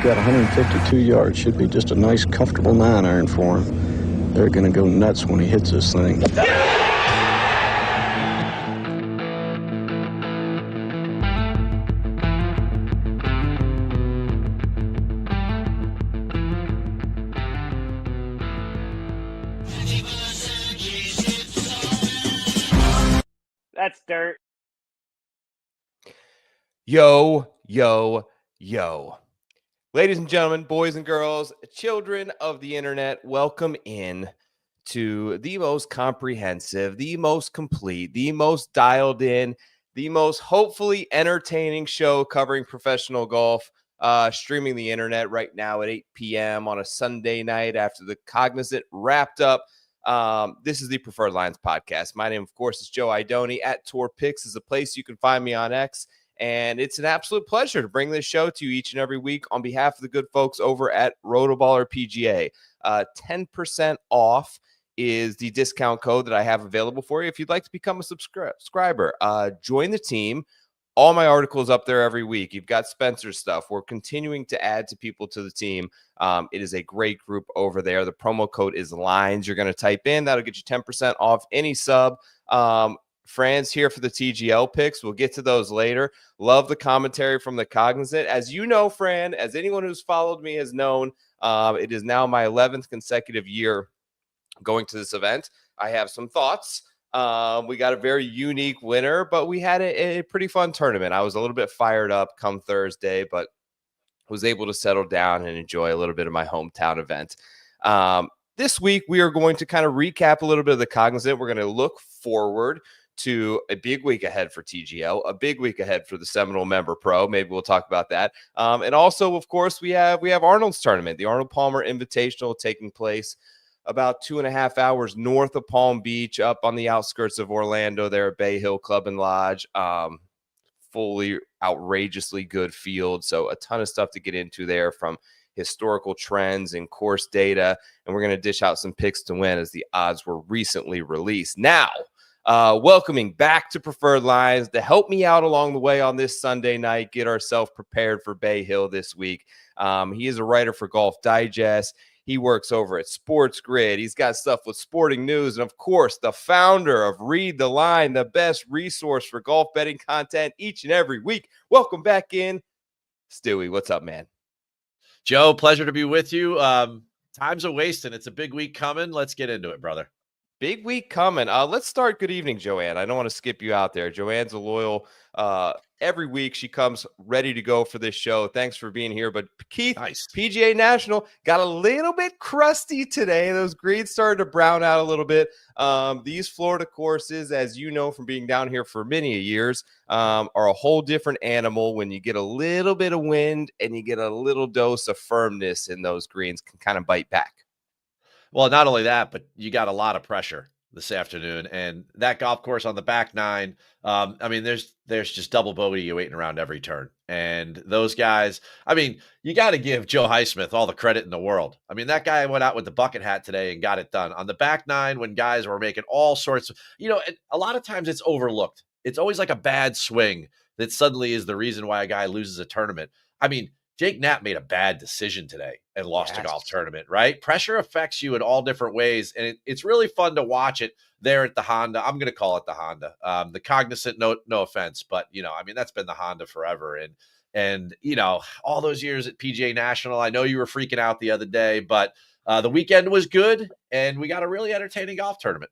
got 152 yards. Should be just a nice, comfortable 9-iron for him. They're going to go nuts when he hits this thing. That's dirt. Yo, yo, yo. Ladies and gentlemen, boys and girls, children of the internet, welcome in to the most comprehensive, the most complete, the most dialed in, the most hopefully entertaining show covering professional golf, streaming the internet right now at 8 p.m. on a Sunday night after the Cognizant wrapped up. This is the Preferred Lines podcast. My name, of course, is Joe Idoni. At Tour Picks is a place you can find me on X. And it's an absolute pleasure to bring this show to you each and every week on behalf of the good folks over at Rotoballer PGA. 10% off is the discount code that I have available for you if you'd like to become a subscriber. Join the team. All my articles up there every week. You've got Spencer's stuff. We're continuing to add to people to the team. It is a great group over there. The promo code is LINES. You're going to type in. That'll get you 10% off any sub. Fran's here for the TGL picks. We'll get to those later. Love the commentary from the Cognizant. As you know, Fran, as anyone who's followed me has known, it is now my 11th consecutive year going to this event. I have some thoughts. We got a very unique winner, but we had a pretty fun tournament. I was a little bit fired up come Thursday, but was able to settle down and enjoy a little bit of my hometown event. This week, we are going to kind of recap a little bit of the Cognizant. We're going to look forward to a big week ahead for TGL, a big week ahead for the Seminole Member Pro. Maybe we'll talk about that. And also, of course, we have Arnold's tournament, the Arnold Palmer Invitational, taking place about 2.5 hours north of Palm Beach, up on the outskirts of Orlando there at Bay Hill Club and Lodge. Fully outrageously good field. So a ton of stuff to get into there, from historical trends and course data. And we're going to dish out some picks to win as the odds were recently released. Now, welcoming back to Preferred Lines to help me out along the way on this Sunday night, get ourselves prepared for Bay Hill this week. He is a writer for Golf Digest. He works over at Sports Grid. He's got stuff with Sporting News. And, of course, the founder of Read the Line, the best resource for golf betting content each and every week. Welcome back in, Stewie. What's up, man? Joe, pleasure to be with you. Time's a wasting. It's a big week coming. Let's get into it, brother. Big week coming. Let's start. Good evening, Joanne. I don't want to skip you out there. Joanne's a loyal. Every week she comes ready to go for this show. Thanks for being here. But Keith, nice. PGA National got a little bit crusty today. Those greens started to brown out a little bit. These Florida courses, as you know from being down here for many years, are a whole different animal. When you get a little bit of wind and you get a little dose of firmness in those greens, can kind of bite back. Well, not only that, but you got a lot of pressure this afternoon, and that golf course on the back nine. I mean, there's just double bogey waiting around every turn, and those guys. I mean, you got to give Joe Highsmith all the credit in the world. I mean, that guy went out with the bucket hat today and got it done on the back nine when guys were making all sorts of. A lot of times it's overlooked. It's always like a bad swing that suddenly is the reason why a guy loses a tournament. I mean, Jake Knapp made a bad decision today and lost a golf tournament, right? Pressure affects you in all different ways, and it's really fun to watch it there at the Honda. I'm going to call it the Honda. The Cognizant, no offense, but, I mean, that's been the Honda forever. And all those years at PGA National, I know you were freaking out the other day, but the weekend was good, and we got a really entertaining golf tournament.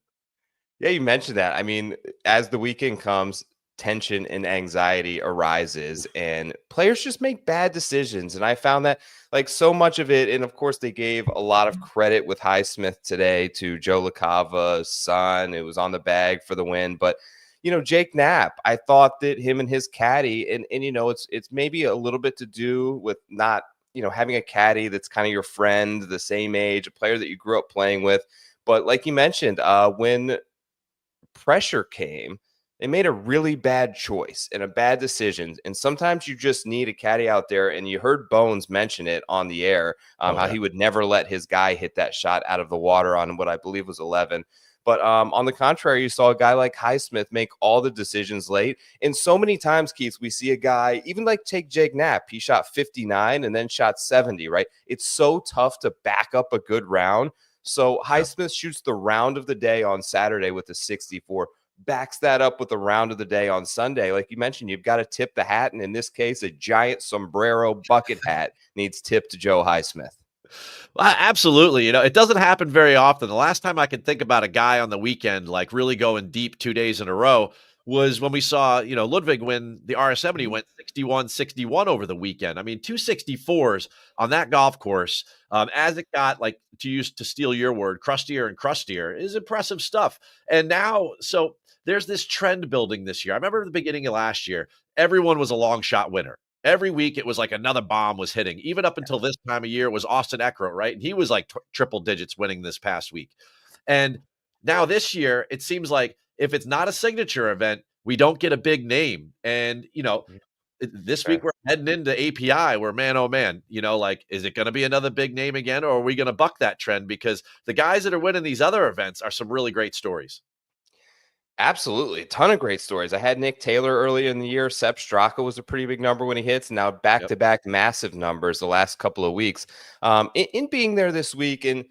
Yeah, you mentioned that. I mean, as the weekend comes, tension and anxiety arises and players just make bad decisions. And I found that so much of it, and of course they gave a lot of credit with Highsmith today to Joe LaCava's son. It was on the bag for the win. But, Jake Knapp, I thought that him and his caddy, and it's maybe a little bit to do with not, having a caddy that's kind of your friend, the same age, a player that you grew up playing with. But like you mentioned, when pressure came, they made a really bad choice and a bad decision. And sometimes you just need a caddy out there. And you heard Bones mention it on the air, how he would never let his guy hit that shot out of the water on what I believe was 11. But on the contrary, you saw a guy like Highsmith make all the decisions late. And so many times, Keith, we see a guy, even like take Jake Knapp, he shot 59 and then shot 70, right? It's so tough to back up a good round. So Highsmith shoots the round of the day on Saturday with a 64, backs that up with the round of the day on Sunday. Like you mentioned, you've got to tip the hat. And in this case, a giant sombrero bucket hat needs tipped to Joe Highsmith. Well, absolutely. It doesn't happen very often. The last time I can think about a guy on the weekend, like really going deep 2 days in a row, was when we saw, Ludwig win the RS70, went 61-61 over the weekend. I mean, 264s on that golf course, as it got, like, to steal your word, crustier and crustier, is impressive stuff. And now, so there's this trend building this year. I remember at the beginning of last year, everyone was a long shot winner. Every week, it was like another bomb was hitting. Even up until this time of year, it was Austin Eckroat, right? And he was like triple digits winning this past week. And now this year, it seems like if it's not a signature event, we don't get a big name. And, this week we're heading into API where, man, oh man, like, is it going to be another big name again? Or are we going to buck that trend? Because the guys that are winning these other events are some really great stories. Absolutely. A ton of great stories. I had Nick Taylor earlier in the year. Sepp Straka was a pretty big number when he hits. Now back-to-back massive numbers the last couple of weeks. In being there this week, and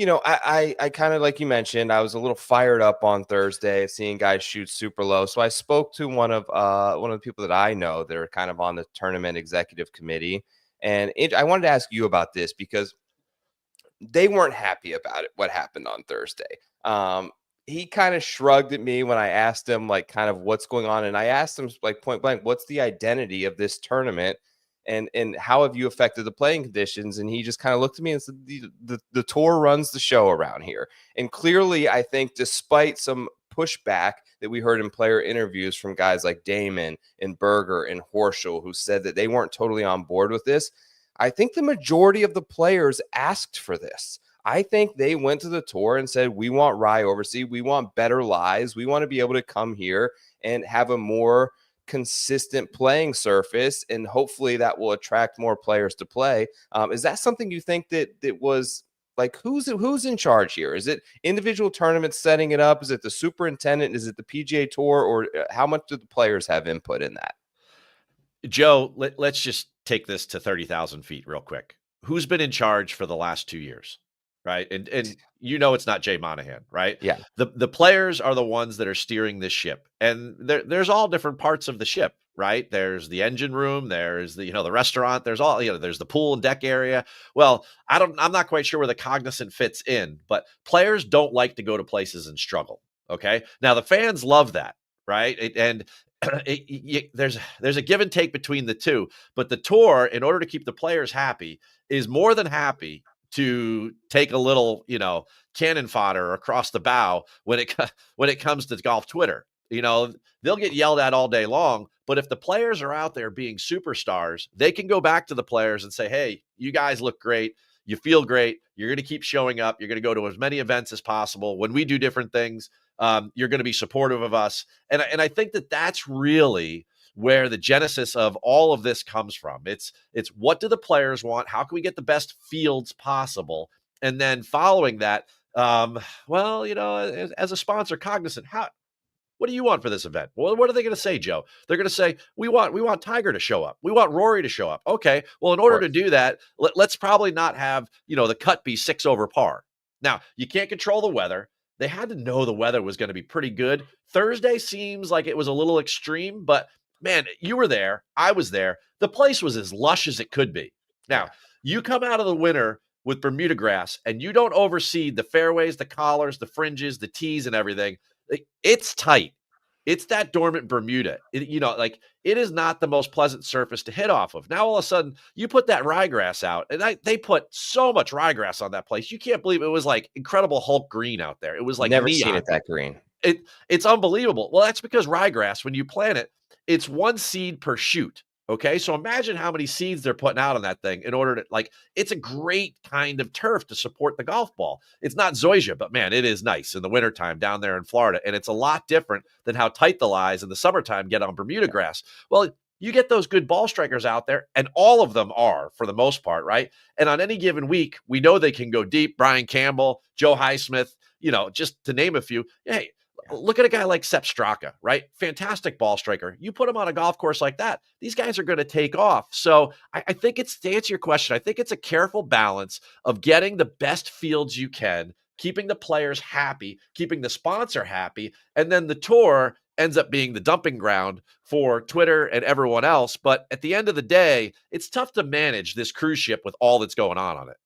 I kind of, like you mentioned, I was a little fired up on Thursday seeing guys shoot super low. So I spoke to one of the people that I know that are kind of on the tournament executive committee, and I wanted to ask you about this because they weren't happy about it. What happened on Thursday? He kind of shrugged at me when I asked him, like, kind of what's going on. And I asked him, like, point blank, what's the identity of this tournament and how have you affected the playing conditions? And he just kind of looked at me and said, the tour runs the show around here. And clearly, I think despite some pushback that we heard in player interviews from guys like Damon and Berger and Horschel, who said that they weren't totally on board with this, I think the majority of the players asked for this. I think they went to the tour and said, we want Rye overseas. We want better lies. We want to be able to come here and have a more consistent playing surface. And hopefully that will attract more players to play. Is that something you think that was like, who's in charge here? Is it individual tournaments setting it up? Is it the superintendent? Is it the PGA Tour? Or how much do the players have input in that? Joe, let's just take this to 30,000 feet real quick. Who's been in charge for the last 2 years? Right. And it's not Jay Monahan, right? Yeah. The players are the ones that are steering this ship. And there's all different parts of the ship, right? There's the engine room, there's the restaurant, there's all, there's the pool and deck area. Well, I'm not quite sure where the Cognizant fits in, but players don't like to go to places and struggle. Okay. Now the fans love that, right? There's a give and take between the two, but the tour, in order to keep the players happy, is more than happy to take a little, cannon fodder across the bow when it comes to golf Twitter. They'll get yelled at all day long, but if the players are out there being superstars, they can go back to the players and say, hey, you guys look great. You feel great. You're going to keep showing up. You're going to go to as many events as possible. When we do different things, you're going to be supportive of us. And I think that that's really where the genesis of all of this comes from. It's what do the players want? How can we get the best fields possible? And then following that, as a sponsor, Cognizant, what do you want for this event? Well, what are they going to say, Joe? They're going to say, we want Tiger to show up. We want Rory to show up. Okay. Well, in order to do that, let's probably not have, the cut be 6 over par. Now, you can't control the weather. They had to know the weather was going to be pretty good. Thursday seems like it was a little extreme, but man, you were there. I was there. The place was as lush as it could be. Now, you come out of the winter with Bermuda grass and you don't overseed the fairways, the collars, the fringes, the tees and everything. It's tight. It's that dormant Bermuda. It is not the most pleasant surface to hit off of. Now, all of a sudden, you put that ryegrass out, and they put so much ryegrass on that place. You can't believe it was like incredible Hulk green out there. It was like never neon. seen it that green. It's unbelievable. Well, that's because ryegrass, when you plant it, it's 1 seed per shoot. Okay. So imagine how many seeds they're putting out on that thing in order to, it's a great kind of turf to support the golf ball. It's not zoysia, but man, it is nice in the wintertime down there in Florida. And it's a lot different than how tight the lies in the summertime get on Bermuda grass. Well, you get those good ball strikers out there, and all of them are for the most part, right? And on any given week, we know they can go deep. Brian Campbell, Joe Highsmith, just to name a few. Hey, look at a guy like Sepp Straka, right? Fantastic ball striker. You put him on a golf course like that, these guys are going to take off. So I think it's, to answer your question, I think it's a careful balance of getting the best fields you can, keeping the players happy, keeping the sponsor happy, and then the tour ends up being the dumping ground for Twitter and everyone else. But at the end of the day, it's tough to manage this cruise ship with all that's going on it.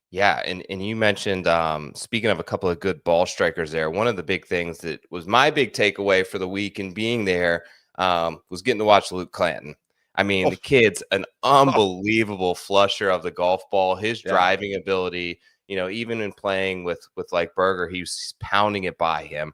Yeah, and you mentioned, speaking of a couple of good ball strikers there, one of the big things that was my big takeaway for the week and being there was getting to watch Luke Clanton. I mean, the kid's an unbelievable flusher of the golf ball. His driving ability, even in playing with like Berger, he was pounding it by him.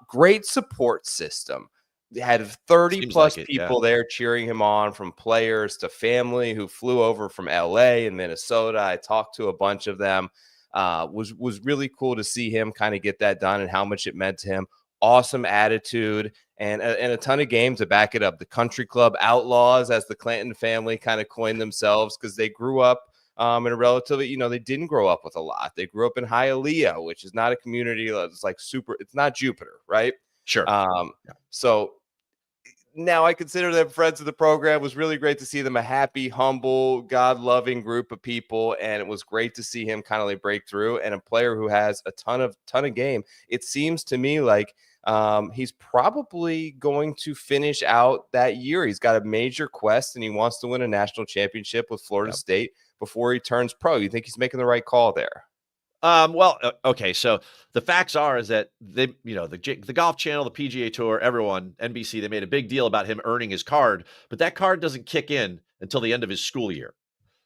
Great support system. They had 30 plus people there cheering him on, from players to family who flew over from LA and Minnesota. I talked to a bunch of them. Was really cool to see him kind of get that done and how much it meant to him. Awesome attitude and a ton of games to back it up. The Country Club Outlaws, as the Clanton family kind of coined themselves, because they grew up in a relatively, they didn't grow up with a lot. They grew up in Hialeah, which is not a community that's like super, it's not Jupiter, right? Sure. So now I consider them friends of the program. It was really great to see them, a happy, humble, God-loving group of people, and it was great to see him kind of like break through, and a player who has a ton of game. It seems to me like he's probably going to finish out that year. He's got a major quest, and he wants to win a national championship with Florida State before he turns pro. You think he's making the right call there? Well, okay. So the facts is that they, the Golf Channel, the PGA Tour, everyone, NBC, they made a big deal about him earning his card, but that card doesn't kick in until the end of his school year.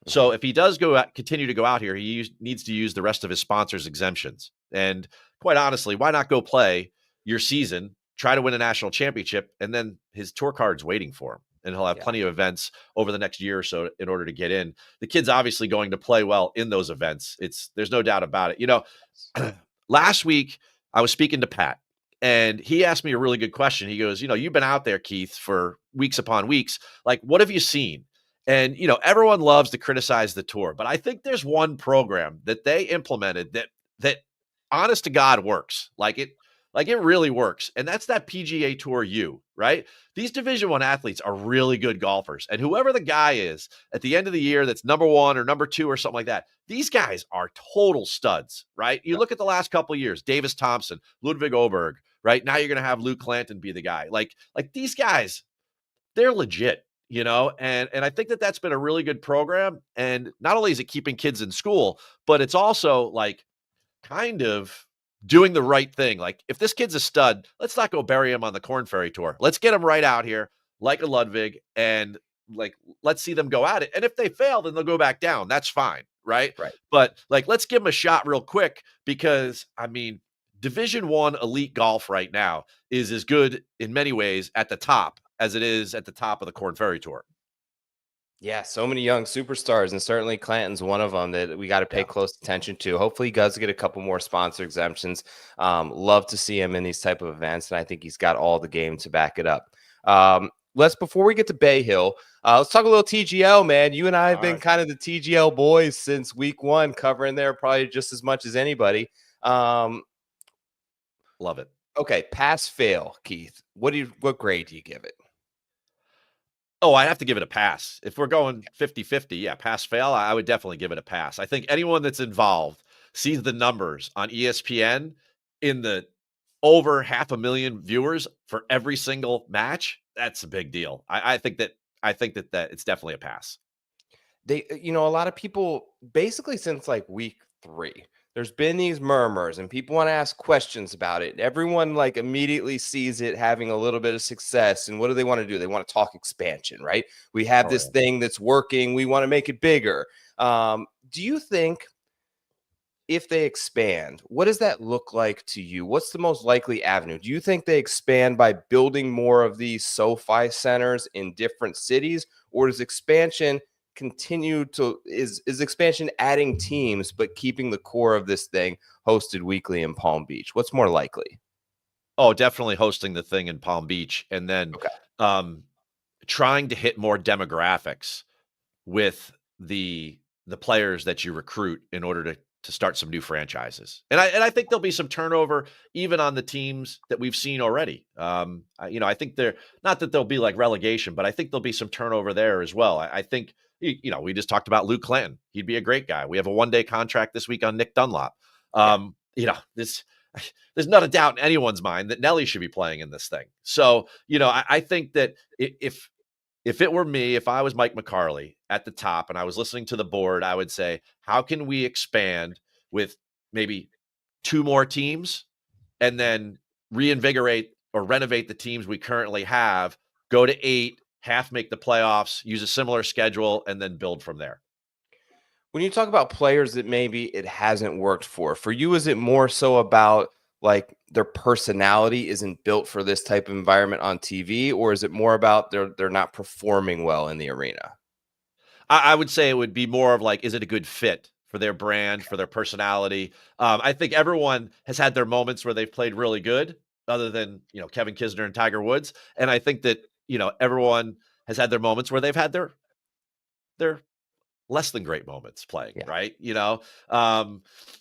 So if he does continue to go out here, he needs to use the rest of his sponsors' exemptions. And quite honestly, why not go play your season, try to win a national championship, and then his tour card's waiting for him. And he'll have plenty of events over the next year or so in order to get in. The kid's obviously going to play well in those events. There's no doubt about it. Last week I was speaking to Pat, and he asked me a really good question. He goes, you've been out there, Keith, for weeks upon weeks. Like, what have you seen? And, everyone loves to criticize the tour, but I think there's one program that they implemented that honest to God works. Like it really works. And that's that PGA Tour U, right? These Division I athletes are really good golfers. And whoever the guy is at the end of the year that's number 1 or number 2 or something like that, these guys are total studs, right? You look at the last couple of years, Davis Thompson, Ludwig Oberg, right? Now you're going to have Luke Clanton be the guy. Like these guys, they're legit, and I think that's been a really good program. And not only is it keeping kids in school, but it's also like kind of doing the right thing. Like, if this kid's a stud, let's not go bury him on the Corn Ferry Tour. Let's get him right out here like a Ludwig, and let's see them go at it. And if they fail, then they'll go back down. That's fine. Right. But let's give them a shot real quick, because Division I elite golf right now is as good in many ways at the top as it is at the top of the Corn Ferry Tour. Yeah, so many young superstars, and certainly Clanton's one of them that we got to pay close attention to. Hopefully he does get a couple more sponsor exemptions. Love to see him in these type of events, and I think he's got all the game to back it up. Before we get to Bay Hill, let's talk a little TGL, man. You and I have been kind of the TGL boys since week 1, covering there probably just as much as anybody. Love it. Okay, pass fail, Keith. What grade do you give it? Oh, I'd have to give it a pass. If we're going 50-50, pass fail, I would definitely give it a pass. I think anyone that's involved sees the numbers on ESPN in the over 500,000 viewers for every single match. That's a big deal. I think that it's definitely a pass. They, a lot of people, basically since like week 3, there's been these murmurs and people want to ask questions about it. Everyone immediately sees it having a little bit of success. And what do they want to do? They want to talk expansion, right? We have this thing that's working. We want to make it bigger. Do you think if they expand, what does that look like to you? What's the most likely avenue? Do you think they expand by building more of these SoFi centers in different cities, or does expansion is expansion adding teams but keeping the core of this thing hosted weekly in Palm Beach? What's more likely? Oh, definitely hosting the thing in Palm Beach, and then trying to hit more demographics with the players that you recruit in order to start some new franchises. And I think there'll be some turnover even on the teams that we've seen already. I think they're not that there'll be like relegation, but I think there'll be some turnover there as well. I think, we just talked about Luke Clanton. He'd be a great guy. We have a 1-day contract this week on Nick Dunlop. There's not a doubt in anyone's mind that Nelly should be playing in this thing. So, I think that if it were me, if I was Mike McCarley at the top and I was listening to the board, I would say, how can we expand with maybe 2 more teams and then reinvigorate or renovate the teams we currently have, go to 8, half make the playoffs, use a similar schedule, and then build from there. When you talk about players that maybe it hasn't worked for you, is it more so about like their personality isn't built for this type of environment on TV, or is it more about they're not performing well in the arena? I would say it would be more of like, is it a good fit for their brand, for their personality? I think everyone has had their moments where they've played really good, other than, Kevin Kisner and Tiger Woods. And I think that, everyone has had their moments where they've had their less than great moments playing, right?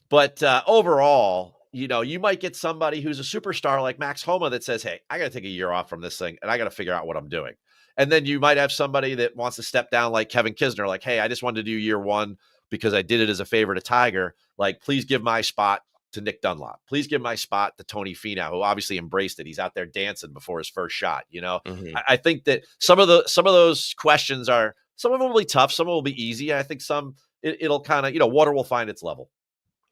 But overall, you might get somebody who's a superstar like Max Homa that says, hey, I got to take a year off from this thing and I got to figure out what I'm doing. And then you might have somebody that wants to step down like Kevin Kisner, like, hey, I just wanted to do year 1 because I did it as a favor to Tiger. Like, please give my spot to Nick Dunlop. Please give my spot to Tony Finau, who obviously embraced it. He's out there dancing before his first shot. I think that some of those questions are, some of them will be tough, some will be easy. I think some it'll kind of, water will find its level.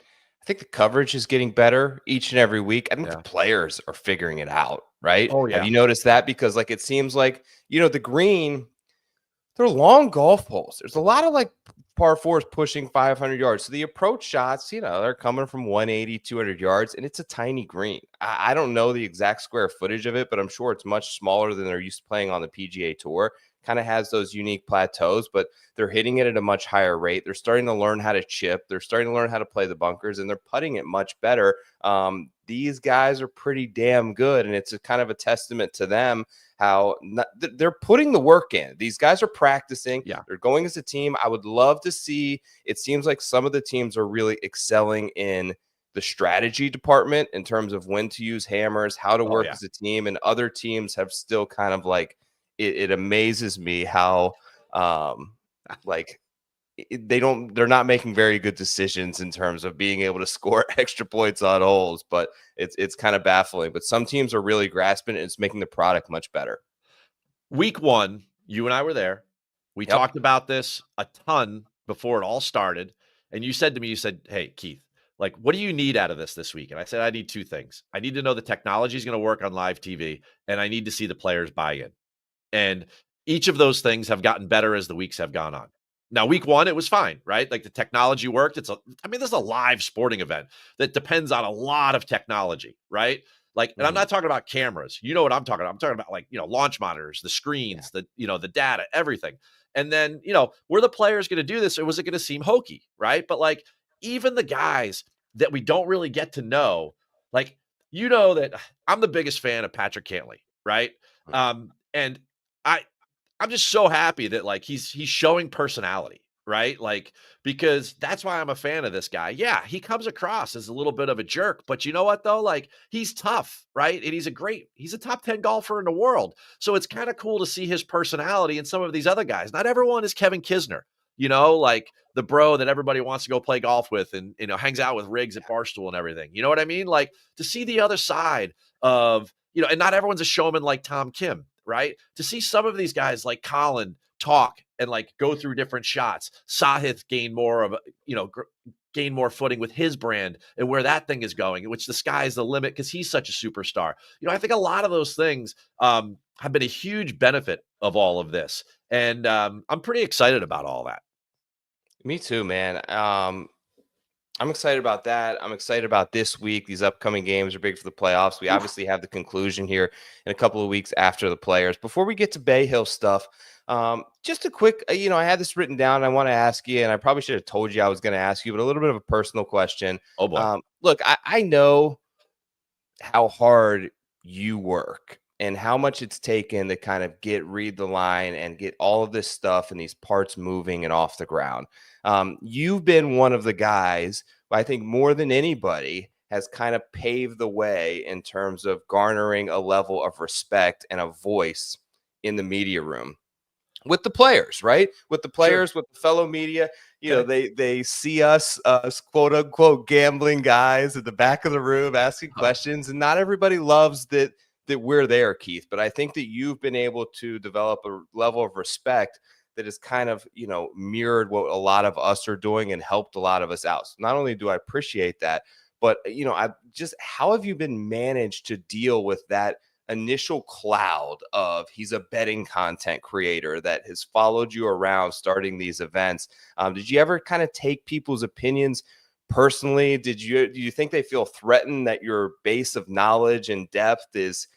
I think the coverage is getting better each and every week. I think the players are figuring it out, right? Oh, yeah. Have you noticed that? Because like it seems like, the green, they're long golf holes. There's a lot of like par 4s pushing 500 yards. So the approach shots, they're coming from 180, 200 yards, and it's a tiny green. I don't know the exact square footage of it, but I'm sure it's much smaller than they're used to playing on the PGA Tour. Kind of has those unique plateaus, but they're hitting it at a much higher rate. They're starting to learn how to chip. They're starting to learn how to play the bunkers, and they're putting it much better. These guys are pretty damn good, and it's a kind of a testament to them how they're putting the work in. These guys are practicing. Yeah. They're going as a team. I would love to see, it seems like some of the teams are really excelling in the strategy department in terms of when to use hammers, how to work as a team, and other teams have still kind of like, it amazes me how they're not making very good decisions in terms of being able to score extra points on holes, but it's kind of baffling. But some teams are really grasping it, and it's making the product much better. Week 1, you and I were there. We talked about this a ton before it all started. And you said to me, hey, Keith, like, what do you need out of this week? And I said, I need 2 things. I need to know the technology is going to work on live TV, and I need to see the players buy in. And each of those things have gotten better as the weeks have gone on. Now, week 1, it was fine, right? Like the technology worked. This is a live sporting event that depends on a lot of technology, right? Like, and I'm not talking about cameras. You know what I'm talking about? I'm talking about like, launch monitors, the screens, the data, everything. And then, were the players going to do this, or was it going to seem hokey, right? But like, even the guys that we don't really get to know, like, that I'm the biggest fan of Patrick Cantlay, right? And I'm just so happy that like he's showing personality, right? Like, because that's why I'm a fan of this guy. Yeah, he comes across as a little bit of a jerk, but you know what though? Like, he's tough, right? And he's a top 10 golfer in the world. So it's kind of cool to see his personality in some of these other guys. Not everyone is Kevin Kisner, like the bro that everybody wants to go play golf with and, hangs out with Riggs at Barstool and everything. You know what I mean? Like, to see the other side of, and not everyone's a showman like Tom Kim, right? To see some of these guys like Colin talk and like go through different shots. Sahith gain more footing with his brand and where that thing is going, which the sky's the limit because he's such a superstar. I think a lot of those things have been a huge benefit of all of this. And I'm pretty excited about all that. Me too, man. I'm excited about that. I'm excited about this week. These upcoming games are big for the playoffs. We obviously have the conclusion here in a couple of weeks after the players. Before we get to Bay Hill stuff, just a quick, I had this written down. I want to ask you, and I probably should have told you I was going to ask you, but a little bit of a personal question. Oh, boy. Look, I know how hard you work. and how much it's taken to kind of read the line and get all of this stuff and these parts moving and off the ground. You've been one of the guys, I think more than anybody, has kind of paved the way in terms of garnering a level of respect and a voice in the media room with the players, right? With the players, with the fellow media. You know, they see us quote unquote gambling guys at the back of the room asking questions, and not everybody loves that we're there, Keith. But I think that you've been able to develop a level of respect that is kind of, you know, mirrored what a lot of us are doing and helped a lot of us out. So not only do I appreciate that, but, you know, how have you been managed to deal with that initial cloud of he's a betting content creator that has followed you around starting these events? Did you ever kind of take people's opinions personally? Do you think they feel threatened that your base of knowledge and depth is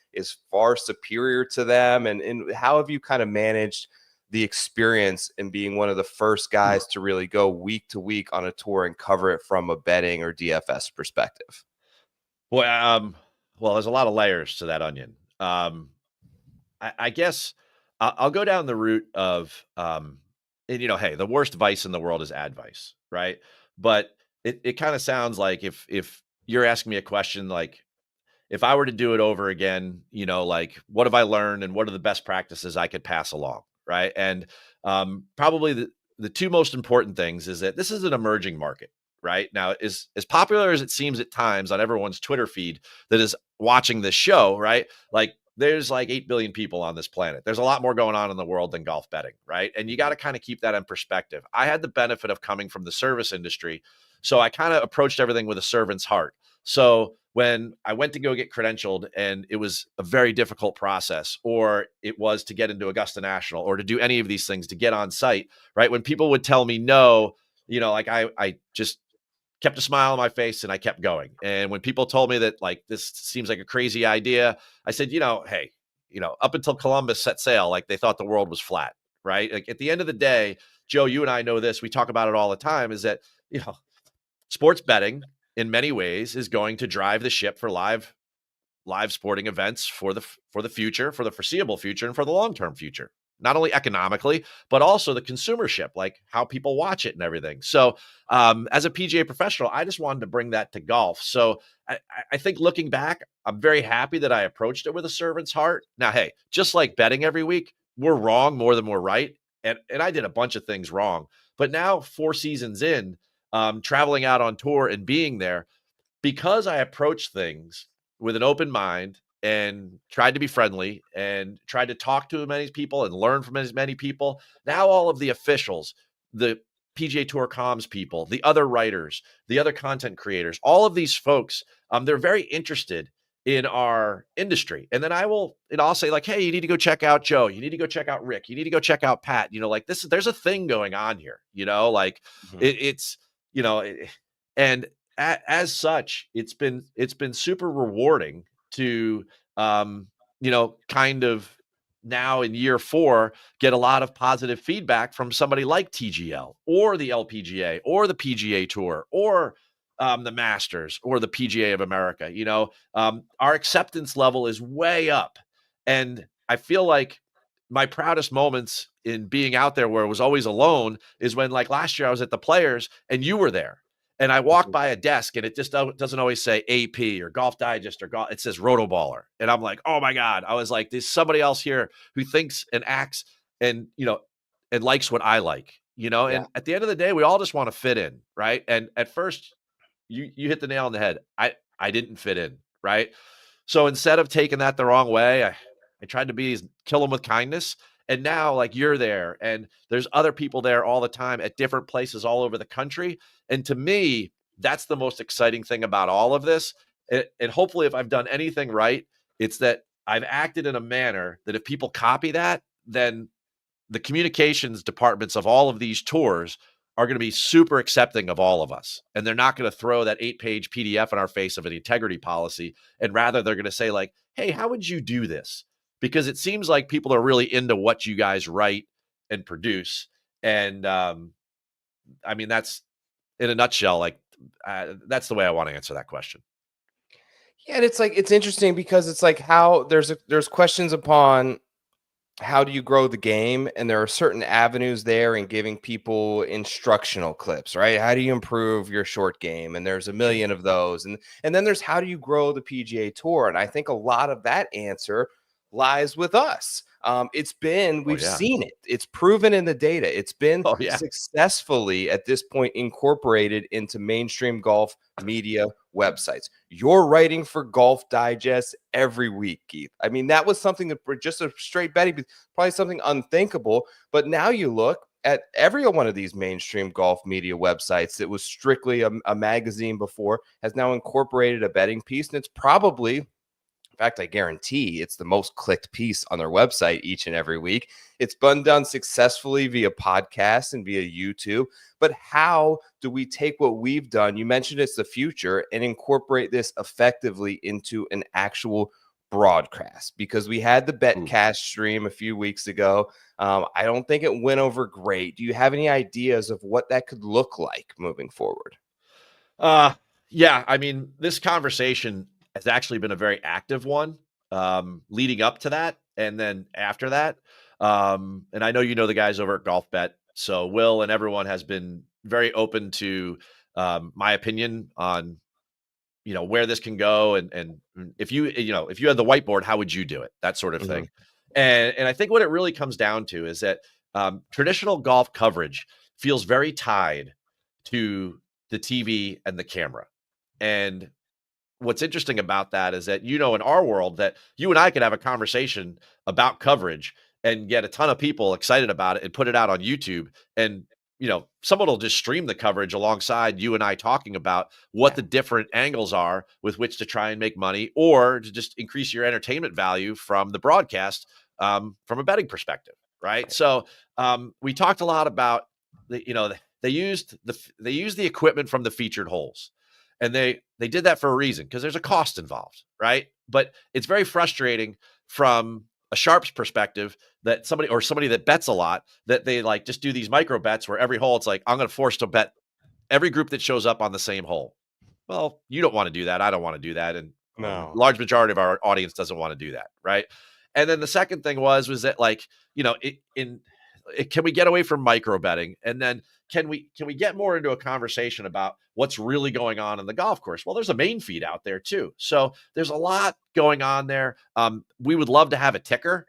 far superior to them? And how have you kind of managed the experience in being one of the first guys to really go week to week on a tour and cover it from a betting or DFS perspective? Well, there's a lot of layers to that onion. I guess I'll go down the route of, and you know, hey, the worst vice in the world is advice, right? But it kind of sounds like if you're asking me a question like, if I were to do it over again, you know, like what have I learned and what are the best practices I could pass along, right? And probably the two most important things is that this is an emerging market. Right now, as popular as it seems at times on everyone's Twitter feed that is watching this show, right? Like there's like 8 billion people on this planet. There's a lot more going on in the world than golf betting, right? And you got to kind of keep that in perspective. I had the benefit of coming from the service industry, so I kind of approached everything with a servant's heart. So when I went to go get credentialed and it was a very difficult process, or it was to get into Augusta National or to do any of these things to get on site, right? When people would tell me no, you know, like I just kept a smile on my face and I kept going. And when people told me that like, this seems like a crazy idea, I said, you know, hey, you know, up until Columbus set sail, like they thought the world was flat, right? Like at the end of the day, Joe, you and I know this, we talk about it all the time, is that, you know, sports betting in many ways is going to drive the ship for live sporting events for the future, for the foreseeable future, and for the long-term future. Not only economically, but also the consumership, like how people watch it and everything. So as a PGA professional, I just wanted to bring that to golf. So I think looking back, I'm very happy that I approached it with a servant's heart. Now, hey, just like betting every week, we're wrong more than we're right. And I did a bunch of things wrong. But now 4 seasons in, traveling out on tour and being there, because I approach things with an open mind and tried to be friendly and tried to talk to as many people and learn from as many people. Now all of the officials, the PGA Tour comms people, the other writers, the other content creators, all of these folks, they're very interested in our industry. And then I'll say like, hey, you need to go check out Joe. You need to go check out Rick. You need to go check out Pat. You know, like there's a thing going on here, you know, like it's, you know, and as such, it's been super rewarding to, you know, kind of now in year 4, get a lot of positive feedback from somebody like TGL or the LPGA or the PGA Tour or the Masters or the PGA of America. You know, our acceptance level is way up. And I feel like my proudest moments in being out there where I was always alone is when, like last year, I was at the Players and you were there. And I walk by a desk and it just doesn't always say AP or Golf Digest or golf. It says Rotoballer. And I'm like, oh my God. I was like, there's somebody else here who thinks and acts and, you know, and likes what I like, you know, and at the end of the day, we all just want to fit in. Right. And at first you hit the nail on the head. I didn't fit in. Right. So instead of taking that the wrong way, I tried to kill them with kindness. And now like you're there and there's other people there all the time at different places all over the country. And to me, that's the most exciting thing about all of this. And hopefully if I've done anything right, it's that I've acted in a manner that if people copy that, then the communications departments of all of these tours are going to be super accepting of all of us. And they're not going to throw that 8-page PDF in our face of an integrity policy. And rather they're going to say like, hey, how would you do this? Because it seems like people are really into what you guys write and produce. And I mean, that's in a nutshell, like that's the way I want to answer that question. Yeah, and it's interesting because it's like how there's questions upon how do you grow the game, and there are certain avenues there in giving people instructional clips, right? How do you improve your short game? And there's a million of those. And then there's how do you grow the PGA Tour? And I think a lot of that answer lies with us. Oh We've yeah. seen it. It's proven in the data. It's been Oh yeah. successfully at this point incorporated into mainstream golf media websites. You're writing for Golf Digest every week, Keith. I mean, that was something that just a straight betting, probably something unthinkable. But now you look at every one of these mainstream golf media websites that was strictly a magazine before has now incorporated a betting piece. And it's probably, in fact, I guarantee it's the most clicked piece on their website each and every week. It's been done successfully via podcast and via YouTube. But how do we take what we've done? You mentioned it's the future, and incorporate this effectively into an actual broadcast, because we had the betcast stream a few weeks ago. I don't think it went over great. Do you have any ideas of what that could look like moving forward? Yeah, I mean, this conversation has actually been a very active one, leading up to that and then after that. And I know you know the guys over at Golf Bet, so Will and everyone has been very open to my opinion on where this can go, and if if you had the whiteboard, how would you do it, that sort of Mhm. thing. And I think what it really comes down to is that traditional golf coverage feels very tied to the TV and the camera. And what's interesting about that is that, in our world, that you and I could have a conversation about coverage and get a ton of people excited about it and put it out on YouTube. And, someone will just stream the coverage alongside you and I talking about what the different angles are with which to try and make money, or to just increase your entertainment value from the broadcast, from a betting perspective. Right. So we talked a lot about they used the equipment from the featured holes, and they did that for a reason, because there's a cost involved, right? But it's very frustrating from a sharp's perspective that somebody that bets a lot, that they like just do these micro bets where every hole it's like, I'm going to force to bet every group that shows up on the same hole. Well, you don't want to do that. I don't want to do that. And a No. large majority of our audience doesn't want to do that. Right. And then the second thing was that, like, can we get away from micro betting? And then can we get more into a conversation about what's really going on in the golf course? Well, there's a main feed out there too. So there's a lot going on there. We would love to have a ticker,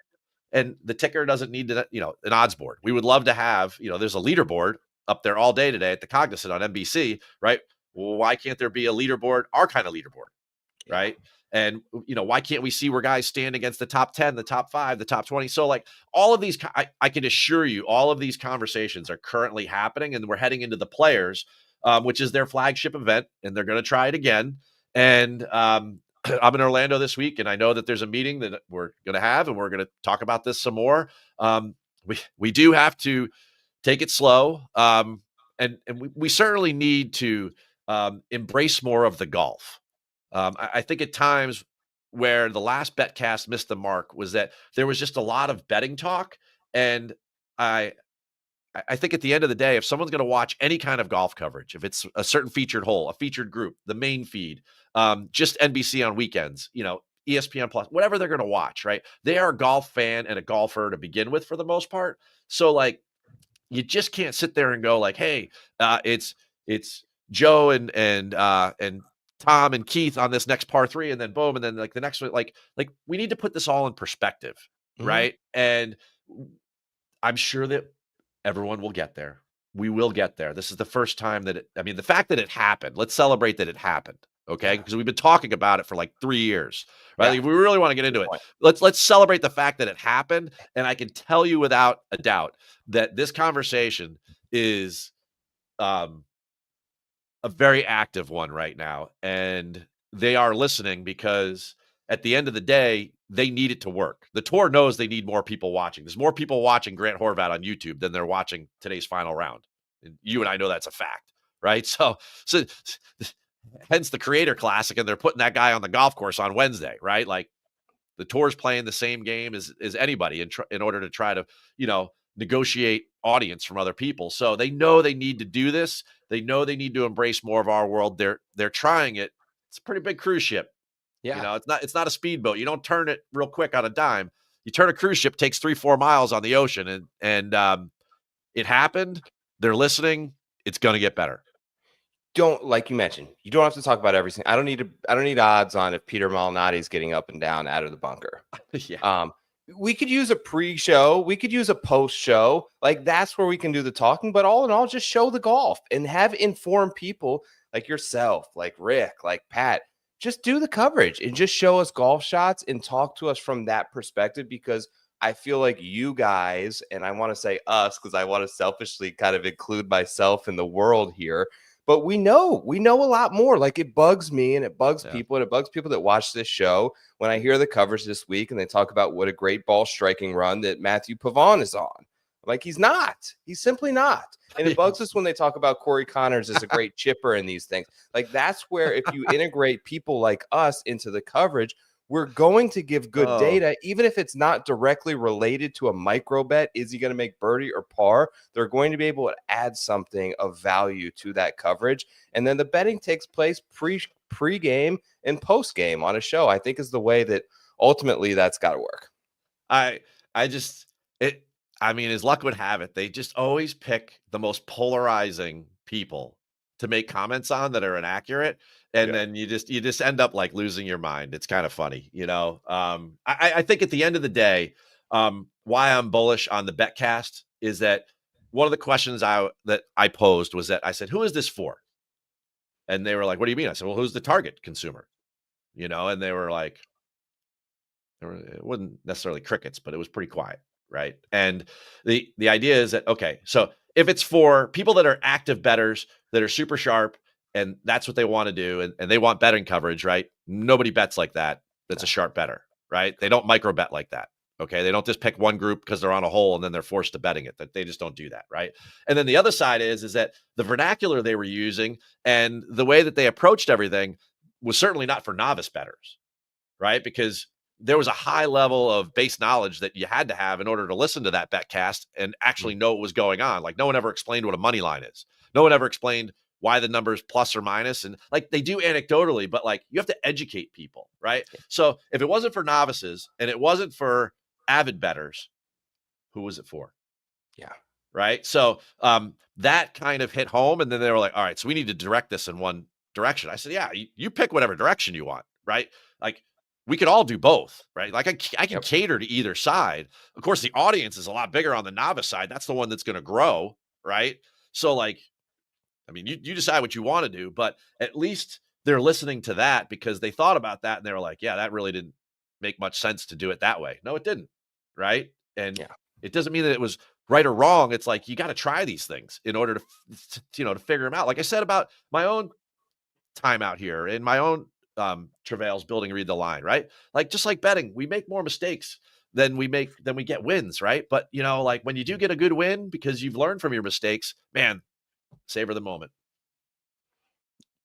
and the ticker doesn't need to, an odds board. We would love to have, there's a leaderboard up there all day today at the Cognizant on NBC, right? Well, why can't there be a leaderboard, our kind of leaderboard, right? And, why can't we see where guys stand against the top 10, the top 5, the top 20? So, like, all of these, I can assure you, all of these conversations are currently happening, and we're heading into the Players, which is their flagship event, and they're going to try it again. And I'm in Orlando this week, and I know that there's a meeting that we're going to have, and we're going to talk about this some more. We do have to take it slow, and we certainly need to embrace more of the golf. I think at times where the last betcast missed the mark was that there was just a lot of betting talk. And I think at the end of the day, if someone's going to watch any kind of golf coverage, if it's a certain featured hole, a featured group, the main feed, just NBC on weekends, ESPN Plus, whatever they're going to watch, right? They are a golf fan and a golfer to begin with for the most part. So, like, you just can't sit there and go like, hey, it's Joe and Tom and Keith on this next par 3, and then boom, and then like the next one, like we need to put this all in perspective, right? And I'm sure that everyone will get there. We will get there. This is the first time that the fact that it happened, let's celebrate that it happened. Okay. Because we've been talking about it for like 3 years, right? Yeah. Like, if we really want to get into it, let's celebrate the fact that it happened. And I can tell you without a doubt that this conversation is a very active one right now, and they are listening, because at the end of the day, they need it to work. The tour knows they need more people watching. There's more people watching Grant Horvat on YouTube than they're watching today's final round. And you and I know that's a fact, right? So hence the Creator Classic, and they're putting that guy on the golf course on Wednesday, right? Like, the tour's playing the same game as anybody in order to try to, negotiate audience from other people. So they know they need to do this. They know they need to embrace more of our world. They're trying it. It's a pretty big cruise ship. Yeah. You know, it's not a speedboat. You don't turn it real quick on a dime. You turn a cruise ship, takes 3-4 miles on the ocean, and it happened. They're listening. It's going to get better. Don't, like you mentioned, you don't have to talk about everything. I don't need odds on if Peter Malnati is getting up and down out of the bunker. Yeah. We could use a pre-show, we could use a post-show. Like, that's where we can do the talking, but all in all, just show the golf and have informed people like yourself, like Rick, like Pat. Just do the coverage and just show us golf shots and talk to us from that perspective, because I feel like you guys, and I want to say us because I want to selfishly kind of include myself in the world here, but we know a lot more. Like, it bugs me and it bugs people, and it bugs people that watch this show when I hear the coverage this week and they talk about what a great ball striking run that Matthew Pavon is on. Like, he's not. He's simply not. And it bugs us when they talk about Corey Connors as a great chipper and these things. Like, that's where if you integrate people like us into the coverage, we're going to give good data, even if it's not directly related to a micro bet. Is he going to make birdie or par? They're going to be able to add something of value to that coverage. And then the betting takes place pre-game and post-game on a show, I think, is the way that ultimately that's got to work. I mean, as luck would have it, they just always pick the most polarizing people to make comments on that are inaccurate. And then you just end up like losing your mind. It's kind of funny, you know? I think at the end of the day, why I'm bullish on the Betcast is that one of the questions that I posed was that I said, who is this for? And they were like, what do you mean? I said, well, who's the target consumer? You know? And they were like, it wasn't necessarily crickets, but it was pretty quiet. Right. And the idea is that, okay, so if it's for people that are active bettors that are super sharp and that's what they want to do, and they want betting coverage, right? Nobody bets like that. That's a sharp better, right? They don't micro bet like that. Okay. They don't just pick one group because they're on a hole and then they're forced to betting it. That they just don't do that. Right. And then the other side is that the vernacular they were using and the way that they approached everything was certainly not for novice bettors, right? Because there was a high level of base knowledge that you had to have in order to listen to that Betcast and actually know what was going on. Like, no one ever explained what a money line is. No one ever explained why the number is plus or minus. And like, they do anecdotally, but like, you have to educate people, right? So if it wasn't for novices and it wasn't for avid bettors, who was it for? Yeah. Right. So that kind of hit home. And then they were like, all right, so we need to direct this in one direction. I said, yeah, you pick whatever direction you want, right? Like, we could all do both, right? Like, I can cater to either side. Of course, the audience is a lot bigger on the novice side. That's the one that's going to grow, right? So, like, I mean, you decide what you want to do, but at least they're listening to that because they thought about that and they were like, yeah, that really didn't make much sense to do it that way. No, it didn't, right? And it doesn't mean that it was right or wrong. It's like, you got to try these things in order to figure them out. Like I said about my own time out here in my own travails building Read the Line, right? Like, just like betting, we make more mistakes than we get wins, right? But like, when you do get a good win because you've learned from your mistakes, man, savor the moment.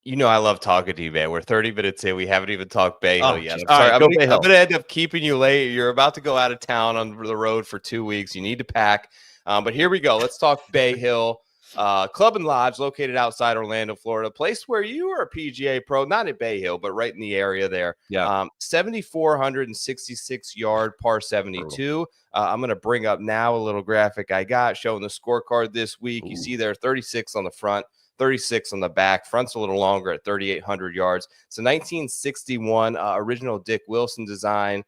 I love talking to you, man. We're 30 minutes in. We haven't even talked Bay Hill yet. I'm sorry. Right, I'm gonna end up keeping you late. You're about to go out of town on the road for 2 weeks. You need to pack. But here we go. Let's talk Bay Hill. Club and Lodge, located outside Orlando, Florida, a place where you are a PGA pro, not at Bay Hill, but right in the area there. Yeah. 7,466 yard par 72. I'm going to bring up now a little graphic I got showing the scorecard this week. You see there 36 on the front, 36 on the back. Front's a little longer at 3,800 yards. It's a 1961 original Dick Wilson design.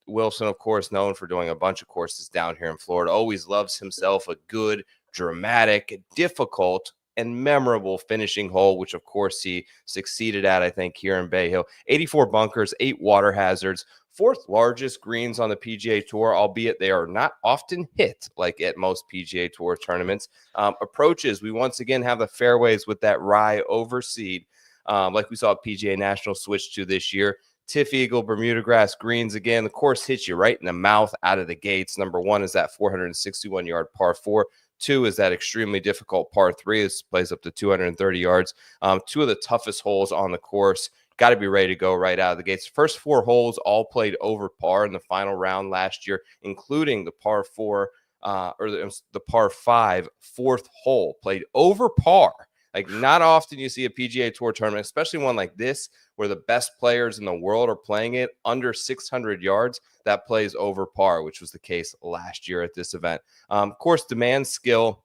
Wilson, of course, known for doing a bunch of courses down here in Florida, always loves himself a good, dramatic, difficult, and memorable finishing hole, which of course he succeeded at, I think, here in Bay Hill. 84 bunkers, 8 water hazards, 4th largest greens on the PGA Tour, albeit they are not often hit like at most PGA Tour tournaments. Approaches, we once again have the fairways with that rye overseed, like we saw PGA National switch to this year. Tiff Eagle, Bermuda grass greens again. The course hits you right in the mouth out of the gates. Number 1 is that 461-yard par 4. 2 is that extremely difficult par 3. This plays up to 230 yards. 2 of the toughest holes on the course. Got to be ready to go right out of the gates. First 4 holes all played over par in the final round last year, including the par 4 or the par 5 4th hole played over par. Like, not often you see a PGA Tour tournament, especially one like this, where the best players in the world are playing it under 600 yards, that plays over par, which was the case last year at this event. Of course, demands skill.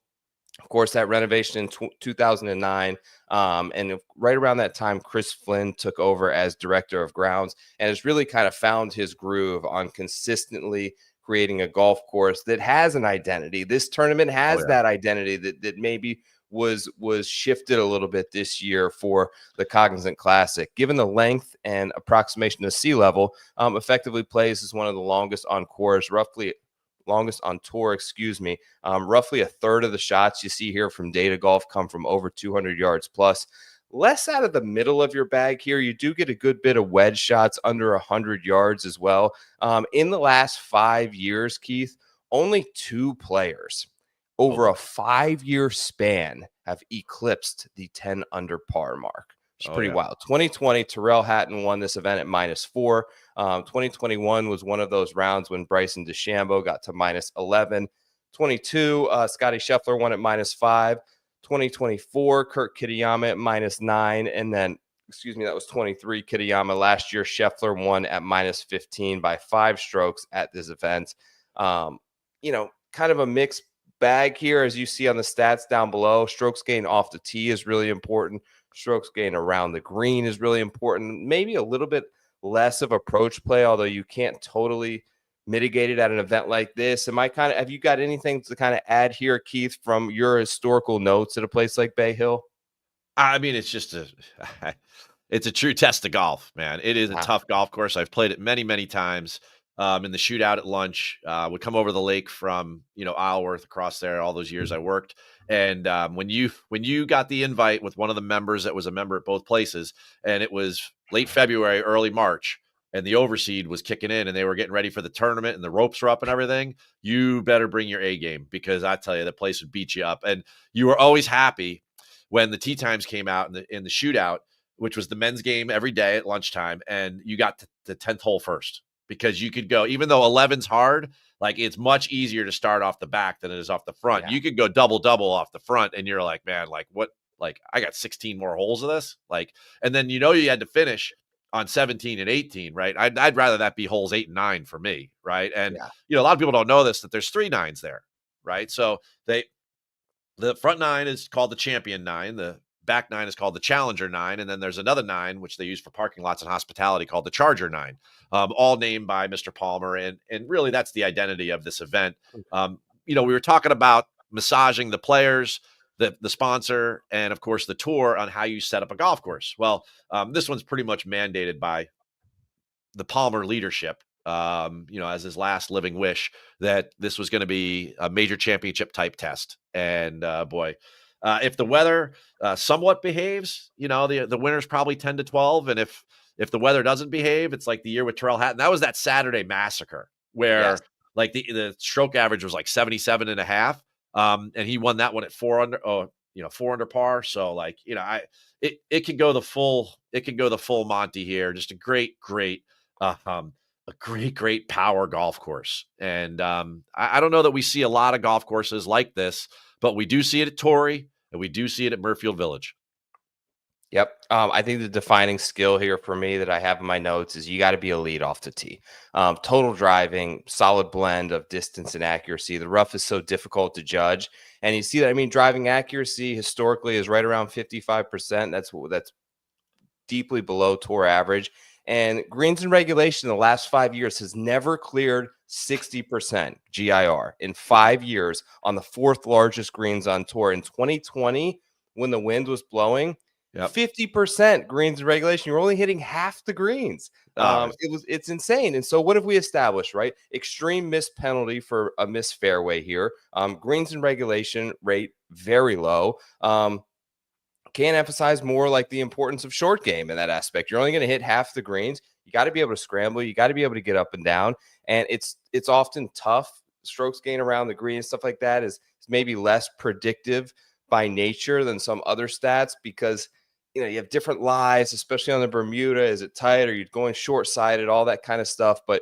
Of course, that renovation in 2009. And right around that time, Chris Flynn took over as director of grounds and has really kind of found his groove on consistently creating a golf course that has an identity. This tournament has that identity that maybe was shifted a little bit this year for the Cognizant Classic. Given the length and approximation to sea level, effectively plays as one of the longest on course, longest on tour, roughly a third of the shots you see here from Data Golf come from over 200 yards plus. Less out of the middle of your bag here. You do get a good bit of wedge shots under 100 yards as well. In the last 5 years, Keith, only 2 players over a 5-year span have eclipsed the 10 under par mark. It's pretty wild. 2020, Tyrrell Hatton won this event at -4. 2021 was one of those rounds when Bryson DeChambeau got to -11. 22, Scotty Scheffler won at -5. 2024, Kurt Kitayama at -9. And then, that was 23, Kitayama. Last year, Scheffler won at -15 by 5 strokes at this event. Kind of a mixed bag here, as you see on the stats down below. Strokes gained off the tee is really important. Strokes gained around the green is really important. Maybe a little bit less of approach play, although you can't totally mitigate it at an event like this. Have you got anything to kind of add here, Keith, from your historical notes at a place like Bay Hill? I mean, it's just it's a true test of golf, man. It is a tough golf course. I've played it many, many times. In the shootout at lunch, would come over the lake from, Isleworth across there all those years I worked. And when you got the invite with one of the members that was a member at both places, and it was late February, early March, and the overseed was kicking in and they were getting ready for the tournament and the ropes were up and everything, you better bring your A game, because I tell you, the place would beat you up. And you were always happy when the tee times came out in the shootout, which was the men's game every day at lunchtime, and you got to the 10th hole first. Because you could go, even though 11's hard, like, it's much easier to start off the back than it is off the front. Yeah. You could go double off the front, and you're like, man, like, what? Like, I got 16 more holes of this. Like, and then you had to finish on 17 and 18, right? I'd rather that be holes 8 and 9 for me, right? And a lot of people don't know this, that there's 3 nines there, right? So the front 9 is called the champion 9. The back 9 is called the Challenger 9, and then there's another 9 which they use for parking lots and hospitality called the Charger 9, all named by Mr. Palmer, and really that's the identity of this event. We were talking about massaging the players, the sponsor, and of course the tour on how you set up a golf course. Well, this one's pretty much mandated by the Palmer leadership, as his last living wish, that this was going to be a major championship type test. And if the weather somewhat behaves, the winner's probably 10 to 12. And if the weather doesn't behave, it's like the year with Tyrrell Hatton. That was that Saturday massacre where like the stroke average was like 77 and a half. And he won that one at 4 under par. So like, it can go the full Monty here. Just a great power golf course. And I don't know that we see a lot of golf courses like this, but we do see it at Torrey, and we do see it at Murfield Village. Yep. I think the defining skill here for me that I have in my notes is you got to be a lead off the tee. Total driving, solid blend of distance and accuracy. The rough is so difficult to judge. And you see that, driving accuracy historically is right around 55%. That's deeply below tour average. And greens and regulation in the last 5 years has never cleared 60% GIR in 5 years on the 4th largest greens on tour. In 2020, when the wind was blowing, 50% greens and regulation. You're only hitting half the greens. It's insane. And so what have we established, right? Extreme missed penalty for a missed fairway here. Greens and regulation rate very low. Can't emphasize more like the importance of short game in that aspect. You're only going to hit half the greens. You got to be able to scramble. You got to be able to get up and down. And it's often tough. Strokes gain around the green and stuff like that is maybe less predictive by nature than some other stats, because you have different lies, especially on the Bermuda. Is it tight? Are you going short-sided? All that kind of stuff. But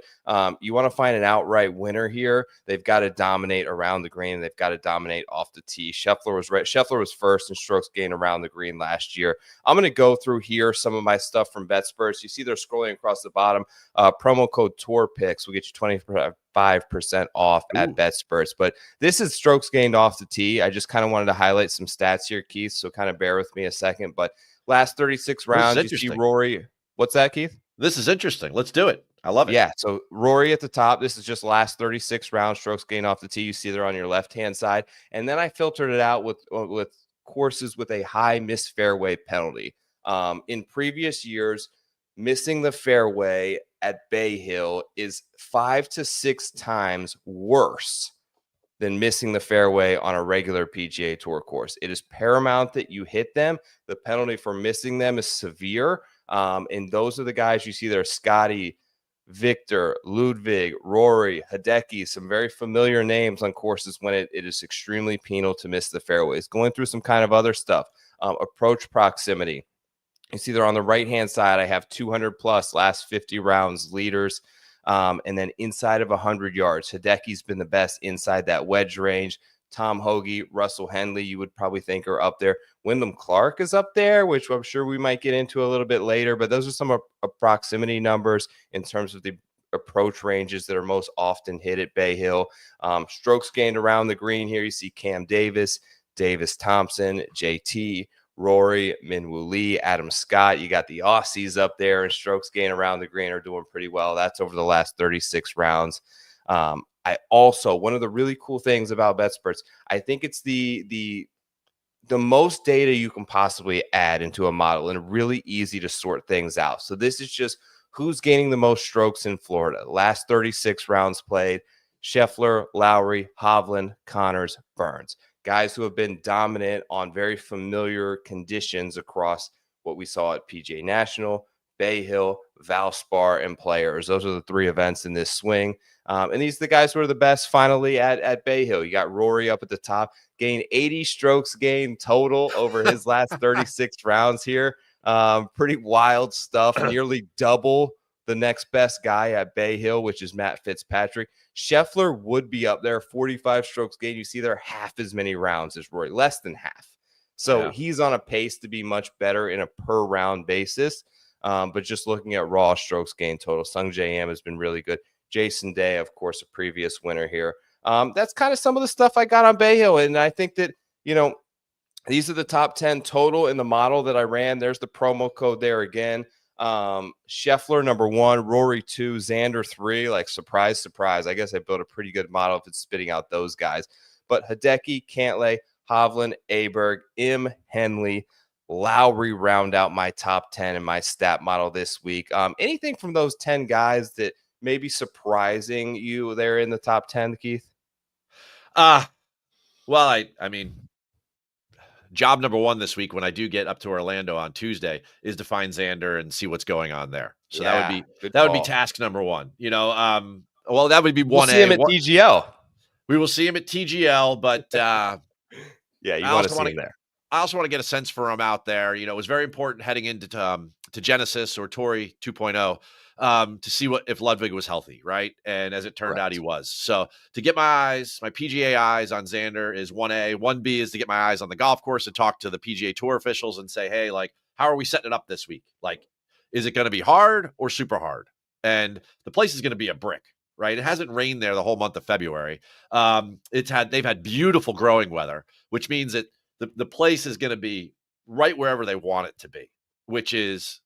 you want to find an outright winner here. They've got to dominate around the green. They've got to dominate off the tee. Scheffler was right. Scheffler was first in strokes gained around the green last year. I'm going to go through here some of my stuff from BetSperts. You see they're scrolling across the bottom. Promo code TOURPICS will get you 25% off at BetSperts. But this is strokes gained off the tee. I just kind of wanted to highlight some stats here, Keith, so kind of bear with me a second. But last 36 rounds, you see Rory. What's that, Keith? This is interesting. Let's do it. I love it. Yeah, so Rory at the top. This is just last 36 rounds, strokes gained off the tee. You see there on your left-hand side. And then I filtered it out with courses with a high missed fairway penalty. In previous years, missing the fairway at Bay Hill is 5 to 6 times worse than missing the fairway on a regular PGA Tour course. It is paramount that you hit them. The penalty for missing them is severe. And those are the guys you see there: Scotty, Victor, Ludwig, Rory, Hideki, some very familiar names on courses when it is extremely penal to miss the fairways. Going through some kind of other stuff, approach proximity. You see there on the right-hand side, I have 200 plus last 50 rounds leaders. And then inside of 100 yards, Hideki's been the best inside that wedge range. Tom Hoagie, Russell Henley, you would probably think are up there. Wyndham Clark is up there, which I'm sure we might get into a little bit later. But those are some proximity numbers in terms of the approach ranges that are most often hit at Bay Hill. Strokes gained around the green here. You see Cam Davis, Davis Thompson, JT, Rory, Minwoo Lee, Adam Scott. You got the Aussies up there, and strokes gained around the green are doing pretty well. That's over the last 36 rounds. I also, one of the really cool things about BetSperts, I think it's the most data you can possibly add into a model, and really easy to sort things out. So this is just who's gaining the most strokes in Florida. Last 36 rounds played: Scheffler, Lowry, Hovland, Connors, Burns. Guys who have been dominant on very familiar conditions across what we saw at PGA National, Bay Hill, Valspar, and Players. Those are the 3 events in this swing. And these are the guys who are the best finally at Bay Hill. You got Rory up at the top, gained 80 strokes gained total over his last 36 rounds here. Pretty wild stuff, nearly double the next best guy at Bay Hill, which is Matt Fitzpatrick. Scheffler would be up there, 45 strokes gained. You see there half as many rounds as Rory, less than half. So he's on a pace to be much better in a per round basis. But just looking at raw strokes gained total, Sung J M has been really good. Jason Day, of course, a previous winner here. That's kind of some of the stuff I got on Bay Hill. And I think that, these are the top 10 total in the model that I ran. There's the promo code there again. Scheffler number 1, Rory 2, Xander 3. Like, surprise, surprise. I guess I built a pretty good model if it's spitting out those guys. But Hideki, Cantlay, Hovland, Aberg, Im, Henley, Lowry round out my top 10 in my stat model this week. Anything from those 10 guys that may be surprising you there in the top 10, Keith? Well, I mean, job number 1 this week, when I do get up to Orlando on Tuesday, is to find Xander and see what's going on there. So that would be task number 1. Well, that would be 1A. We'll see him at TGL. We will see him at TGL, but yeah, you want to see him there. I also want to get a sense for him out there. It was very important heading into to Genesis or Torrey 2.0 to see if Ludwig was healthy, right? And as it turned out, he was. So to get my PGA eyes on Xander is 1A. 1B is to get my eyes on the golf course and talk to the PGA Tour officials and say, hey, like, how are we setting it up this week? Like, is it going to be hard or super hard? And the place is going to be a brick, right? It hasn't rained there the whole month of February. They've had beautiful growing weather, which means that the place is going to be right wherever they want it to be, which is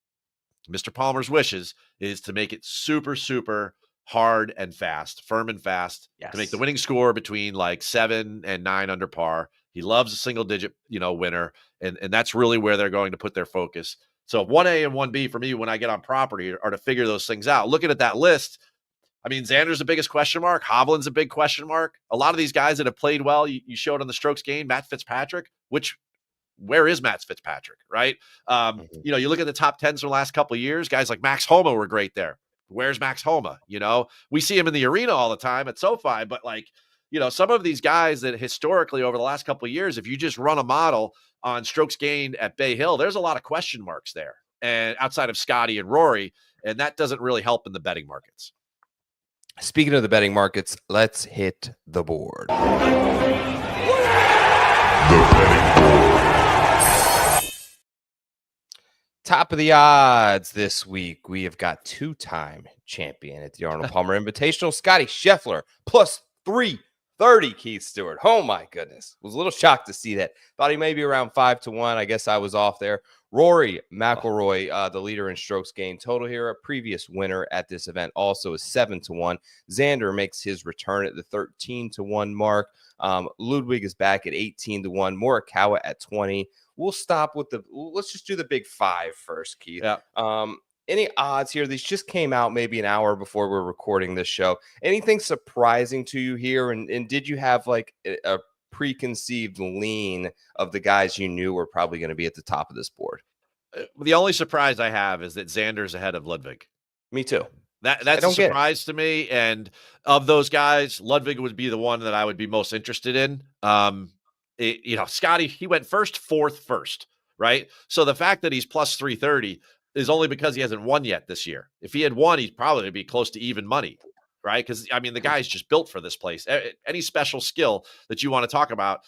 Mr. Palmer's wishes is to make it super, super hard and fast, firm and fast, to make the winning score between like 7 and 9 under par. He loves a single digit, winner. And that's really where they're going to put their focus. So 1A and 1B for me, when I get on property, are to figure those things out. Looking at that list, I mean, Xander's the biggest question mark. Hovland's a big question mark. A lot of these guys that have played well, you showed on the strokes gained, Matt Fitzpatrick, where is Matt Fitzpatrick, right? You look at the top 10s from the last couple of years, guys like Max Homa were great there. Where's Max Homa? We see him in the arena all the time at SoFi, but some of these guys that historically over the last couple of years, if you just run a model on strokes gained at Bay Hill, there's a lot of question marks there, and outside of Scotty and Rory, and that doesn't really help in the betting markets. Speaking of the betting markets, let's hit the board. Top of the odds this week, we have got two-time champion at the Arnold Palmer Invitational, Scotty Scheffler, plus 330, Keith Stewart. Oh, my goodness. Was a little shocked to see that. Thought he may be around 5-1. I guess I was off there. Rory McIlroy, the leader in strokes gained total here, a previous winner at this event, also is 7-1. Xander makes his return at the 13-1 mark. Ludwig is back at 18-1. Morikawa at 20. We'll stop with let's just do the big five first, Keith. Yeah. Any odds here? These just came out maybe an hour before we're recording this show. Anything surprising to you here? And did you have like a preconceived lean of the guys you knew were probably going to be at the top of this board? The only surprise I have is that Xander's ahead of Ludwig. Me too. That's a surprise to me. And of those guys, Ludwig would be the one that I would be most interested in. Scotty, he went fourth, right? So the fact that he's plus 330 is only because he hasn't won yet this year. If he had won, he'd probably be close to even money, right? Because, the guy's just built for this place. Any special skill that you want to talk about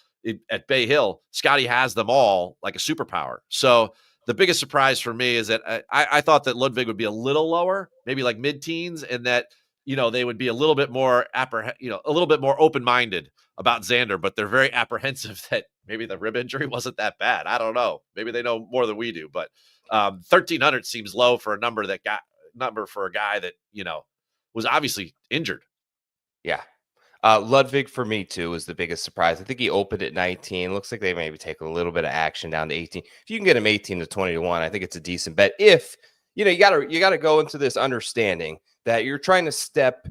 at Bay Hill, Scotty has them all like a superpower. So the biggest surprise for me is that I thought that Ludwig would be a little lower, maybe like mid-teens, and that, they would be a little bit more open-minded about Xander, but they're very apprehensive that maybe the rib injury wasn't that bad. I don't know. Maybe they know more than we do, but 1,300 seems low for a number for a guy that, was obviously injured. Yeah. Ludwig for me too is the biggest surprise. I think he opened at 19. Looks like they maybe take a little bit of action down to 18. If you can get him 18 to 20-1, I think it's a decent bet. If you gotta go into this understanding that you're trying to step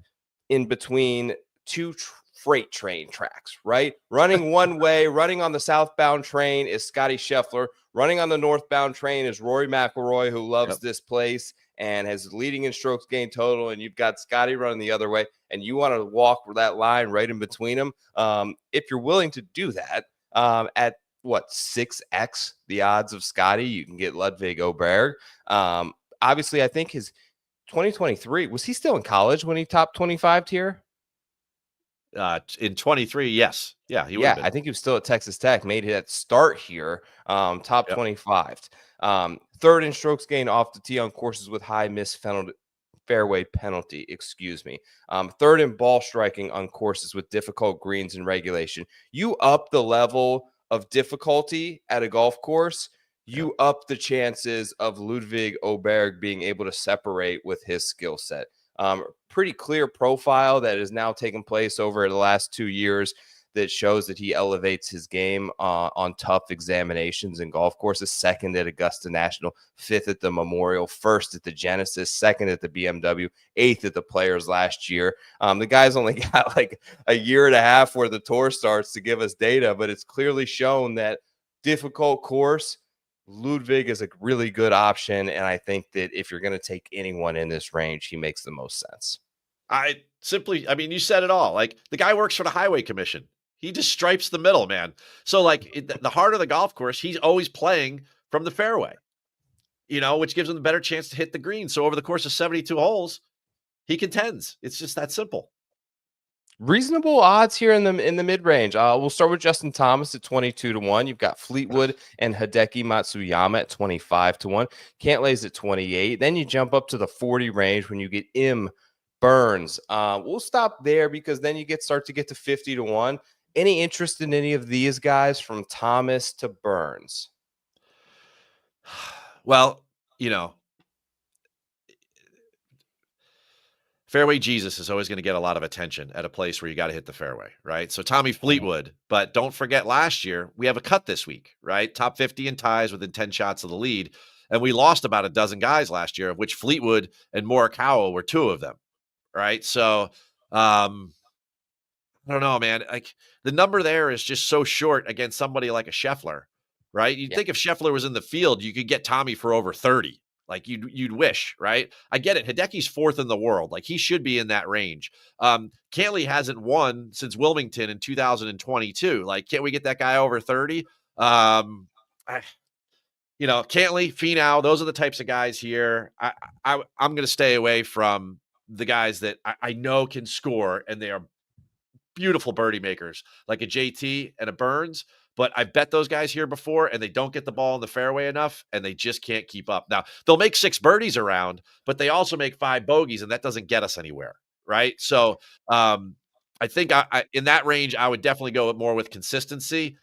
in between two freight train tracks, right? Running one way, running on the southbound train is Scotty Scheffler. Running on the northbound train is Rory McIlroy, who loves this place and has leading in strokes gained total. And you've got Scotty running the other way, and you want to walk that line right in between them. If you're willing to do that, at 6x the odds of Scotty, you can get Ludwig Oberg. Obviously, I think his 2023, was he still in college when he topped 25 tier? In 23, yes. Yeah, he would have been. I think he was still at Texas Tech, made that start here, top 25. Third in strokes gained off the tee on courses with high fairway penalty, third in ball striking on courses with difficult greens and regulation. You up the level of difficulty at a golf course, you up the chances of Ludwig Oberg being able to separate with his skill set. Pretty clear profile that has now taken place over the last 2 years that shows that he elevates his game on tough examinations and golf courses. Second at Augusta National, fifth at the Memorial, first at the Genesis, second at the BMW, eighth at the Players last year. The guy's only got like a year and a half where the tour starts to give us data, but it's clearly shown that difficult course, Ludwig is a really good option, and I think that if you're going to take anyone in this range, he makes the most sense. You said it all. Like, the guy works for the Highway Commission. He just stripes the middle, man. So, like, the heart of the golf course, he's always playing from the fairway, which gives him the better chance to hit the green. So over the course of 72 holes, he contends. It's just that simple. Reasonable odds here in the mid-range. We'll start with Justin Thomas at 22-1. You've got Fleetwood and Hideki Matsuyama at 25-1. Cantlay's at 28. Then you jump up to the 40 range when you get Burns. We'll stop there because then you start to get to 50-1. Any interest in any of these guys from Thomas to Burns? Well, Fairway Jesus is always going to get a lot of attention at a place where you got to hit the fairway, right? So Tommy Fleetwood, but don't forget last year, we have a cut this week, right? Top 50 in ties within 10 shots of the lead. And we lost about a dozen guys last year, of which Fleetwood and Morikawa were two of them, right? So I don't know, man. Like, the number there is just so short against somebody like a Scheffler, right? You'd think if Scheffler was in the field, you could get Tommy for over 30. Like you'd wish, right? I get it. Hideki's 4th in the world. Like he should be in that range. Cantley hasn't won since Wilmington in 2022. Like, can't we get that guy over 30? Cantley, Finau, those are the types of guys here. I'm going to stay away from the guys that I know can score, and they are beautiful birdie makers, like a JT and a Burns. But I've bet those guys here before, and they don't get the ball in the fairway enough, and they just can't keep up. Now, they'll make 6 birdies around, but they also make 5 bogeys, and that doesn't get us anywhere, right? So I think I in that range, I would definitely go more with consistency.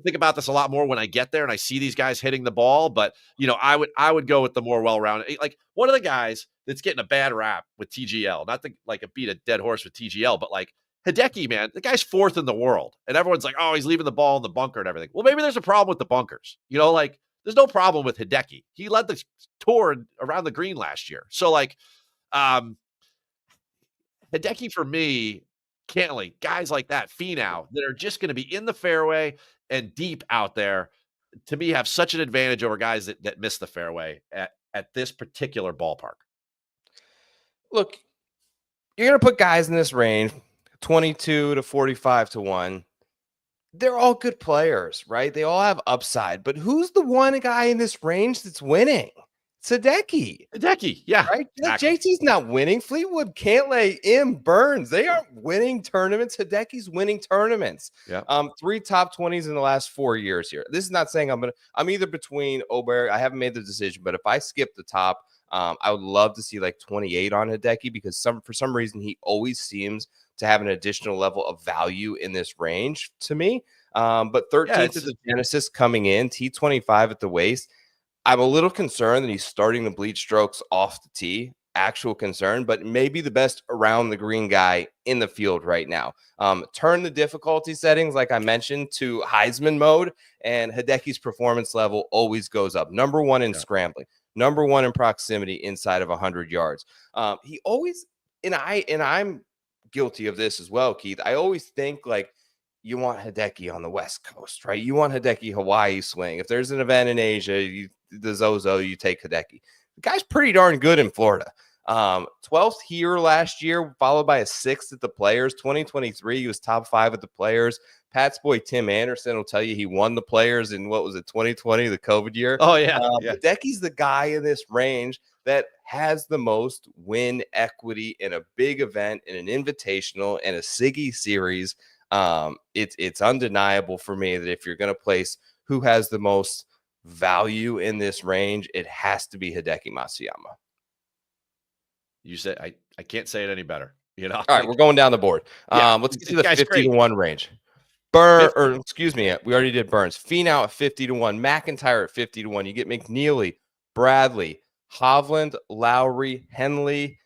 Think about this a lot more when I get there and I see these guys hitting the ball. But I would go with the more well-rounded. Like, one of the guys that's getting a bad rap with TGL, not to like beat a dead horse with TGL, but like Hideki, man, the guy's 4th in the world, and everyone's like, oh, he's leaving the ball in the bunker and everything. Well, maybe there's a problem with the bunkers. Like, there's no problem with Hideki. He led the tour around the green last year. So like, Hideki for me, Cantley, guys like that, Finau, that are just going to be in the fairway and deep out there, to me, have such an advantage over guys that miss the fairway at this particular ballpark. Look, you're going to put guys in this range, 22 to 45 to 1. They're all good players, right? They all have upside. But who's the one guy in this range that's winning? Hideki, yeah. Right? Exactly. JT's not winning. Fleetwood, Cantlay, Burns. They aren't winning tournaments. Hideki's winning tournaments. Yeah. 3 top 20s in the last 4 years here. This is not saying I'm either between Oberg. I haven't made the decision, but if I skip the top, I would love to see like 28 on Hideki, because for some reason he always seems to have an additional level of value in this range to me. But 13th is the Genesis coming in, T25 at the waist. I'm a little concerned that he's starting to bleed strokes off the tee. Actual concern, but maybe the best around the green guy in the field right now. Turn the difficulty settings, like I mentioned, to Heisman mode, and Hideki's performance level always goes up. Number 1 in scrambling, number 1 in proximity inside of 100 yards. He always, and I'm guilty of this as well, Keith. I always think like, you want Hideki on the West Coast, right? You want Hideki Hawaii swing. If there's an event in Asia, the Zozo, you take Hideki. The guy's pretty darn good in Florida. 12th here last year, followed by a 6th at the Players. 2023, he was top 5 at the Players. Pat's boy Tim Anderson will tell you he won the Players in, 2020, the COVID year. Oh, yeah. Hideki's the guy in this range that has the most win equity in a big event, in an invitational, and a Siggy series. It's undeniable for me that if you're going to place who has the most value in this range, it has to be Hideki Matsuyama. You said I can't say it any better. All right, we're going down the board. Let's get to the 50 to 1 range. We already did Burns. Finau at 50 to 1, McIntyre at 50 to 1. You get McNeely, Bradley, Hovland, Lowry, Henley.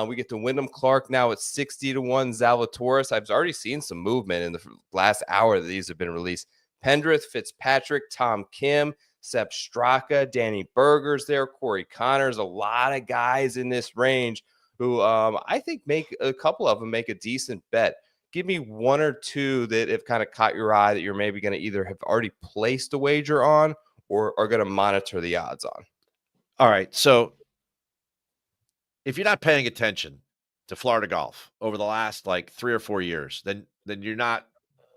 We get to Wyndham Clark now at 60 to 1. Zalatoris. I've already seen some movement in the last hour that these have been released. Pendrith, Fitzpatrick, Tom Kim, Sepp Straka, Danny Berger's there, Corey Connors. A lot of guys in this range who I think make a couple of them make a decent bet. Give me 1 or 2 that have kind of caught your eye that you're maybe going to either have already placed a wager on or are going to monitor the odds on. All right. So if you're not paying attention to Florida golf over the last like 3 or 4 years, then you're not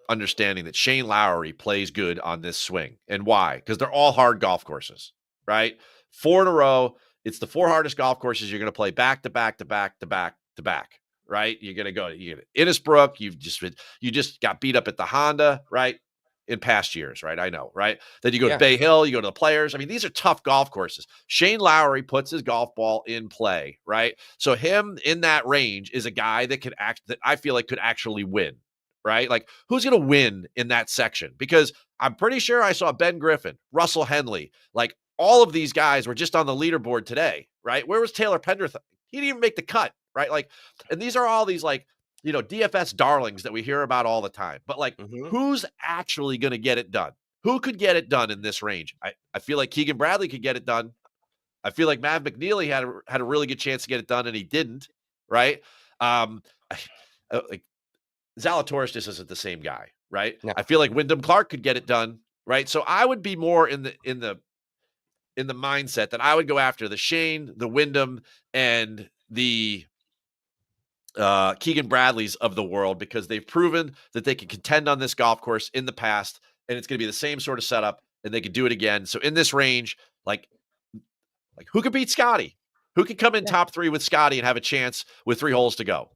understanding that Shane Lowry plays good on this swing. And why? Because they're all hard golf courses, right? 4 in a row. It's the 4 hardest golf courses you're going to play back to back to back to back to back, right? You're going to go to Innisbrook. You just got beat up at the Honda, right? In past years, right? I know, right? Then you go to Bay Hill, you go to the Players. I mean, these are tough golf courses. Shane Lowry puts his golf ball in play, right? So him in that range is a guy that that I feel like could actually win, right? Like, who's going to win in that section? Because I'm pretty sure I saw Ben Griffin, Russell Henley, like all of these guys were just on the leaderboard today, right? Where was Taylor Pendrith? He didn't even make the cut, right? Like, and these are all these like, DFS darlings that we hear about all the time. But like, who's actually going to get it done? Who could get it done in this range? I feel like Keegan Bradley could get it done. I feel like Matt McNeely had a really good chance to get it done, and he didn't, right? Like Zalatoris just isn't the same guy, right? No. I feel like Wyndham Clark could get it done, right? So I would be more in the in the mindset that I would go after the Shane, the Wyndham, and the Keegan Bradleys of the world, because they've proven that they can contend on this golf course in the past, and it's going to be the same sort of setup, and they can do it again. So in this range, like who could beat Scotty? Who could come in top 3 with Scotty and have a chance with 3 holes to go?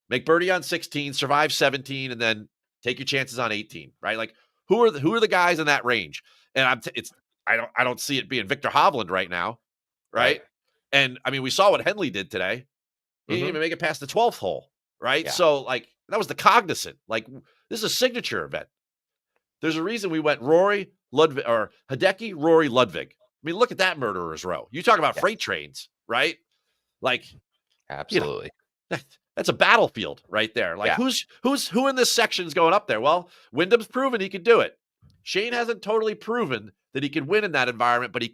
Make birdie on 16, survive 17, and then take your chances on 18, right? Like who are the guys in that range? And I don't see it being Victor Hovland right now, right? And I mean, we saw what Henley did today. He didn't even make it past the 12th hole, right? Yeah. So like that was the Cognizant. Like this is a signature event. There's a reason we went Rory, Ludwig, or Hideki, Rory, Ludwig. I mean, look at that murderer's row. You talk about freight trains, right? Like, absolutely. That's a battlefield right there. Like who in this section is going up there? Well, Wyndham's proven he could do it. Shane hasn't totally proven that he can win in that environment, but he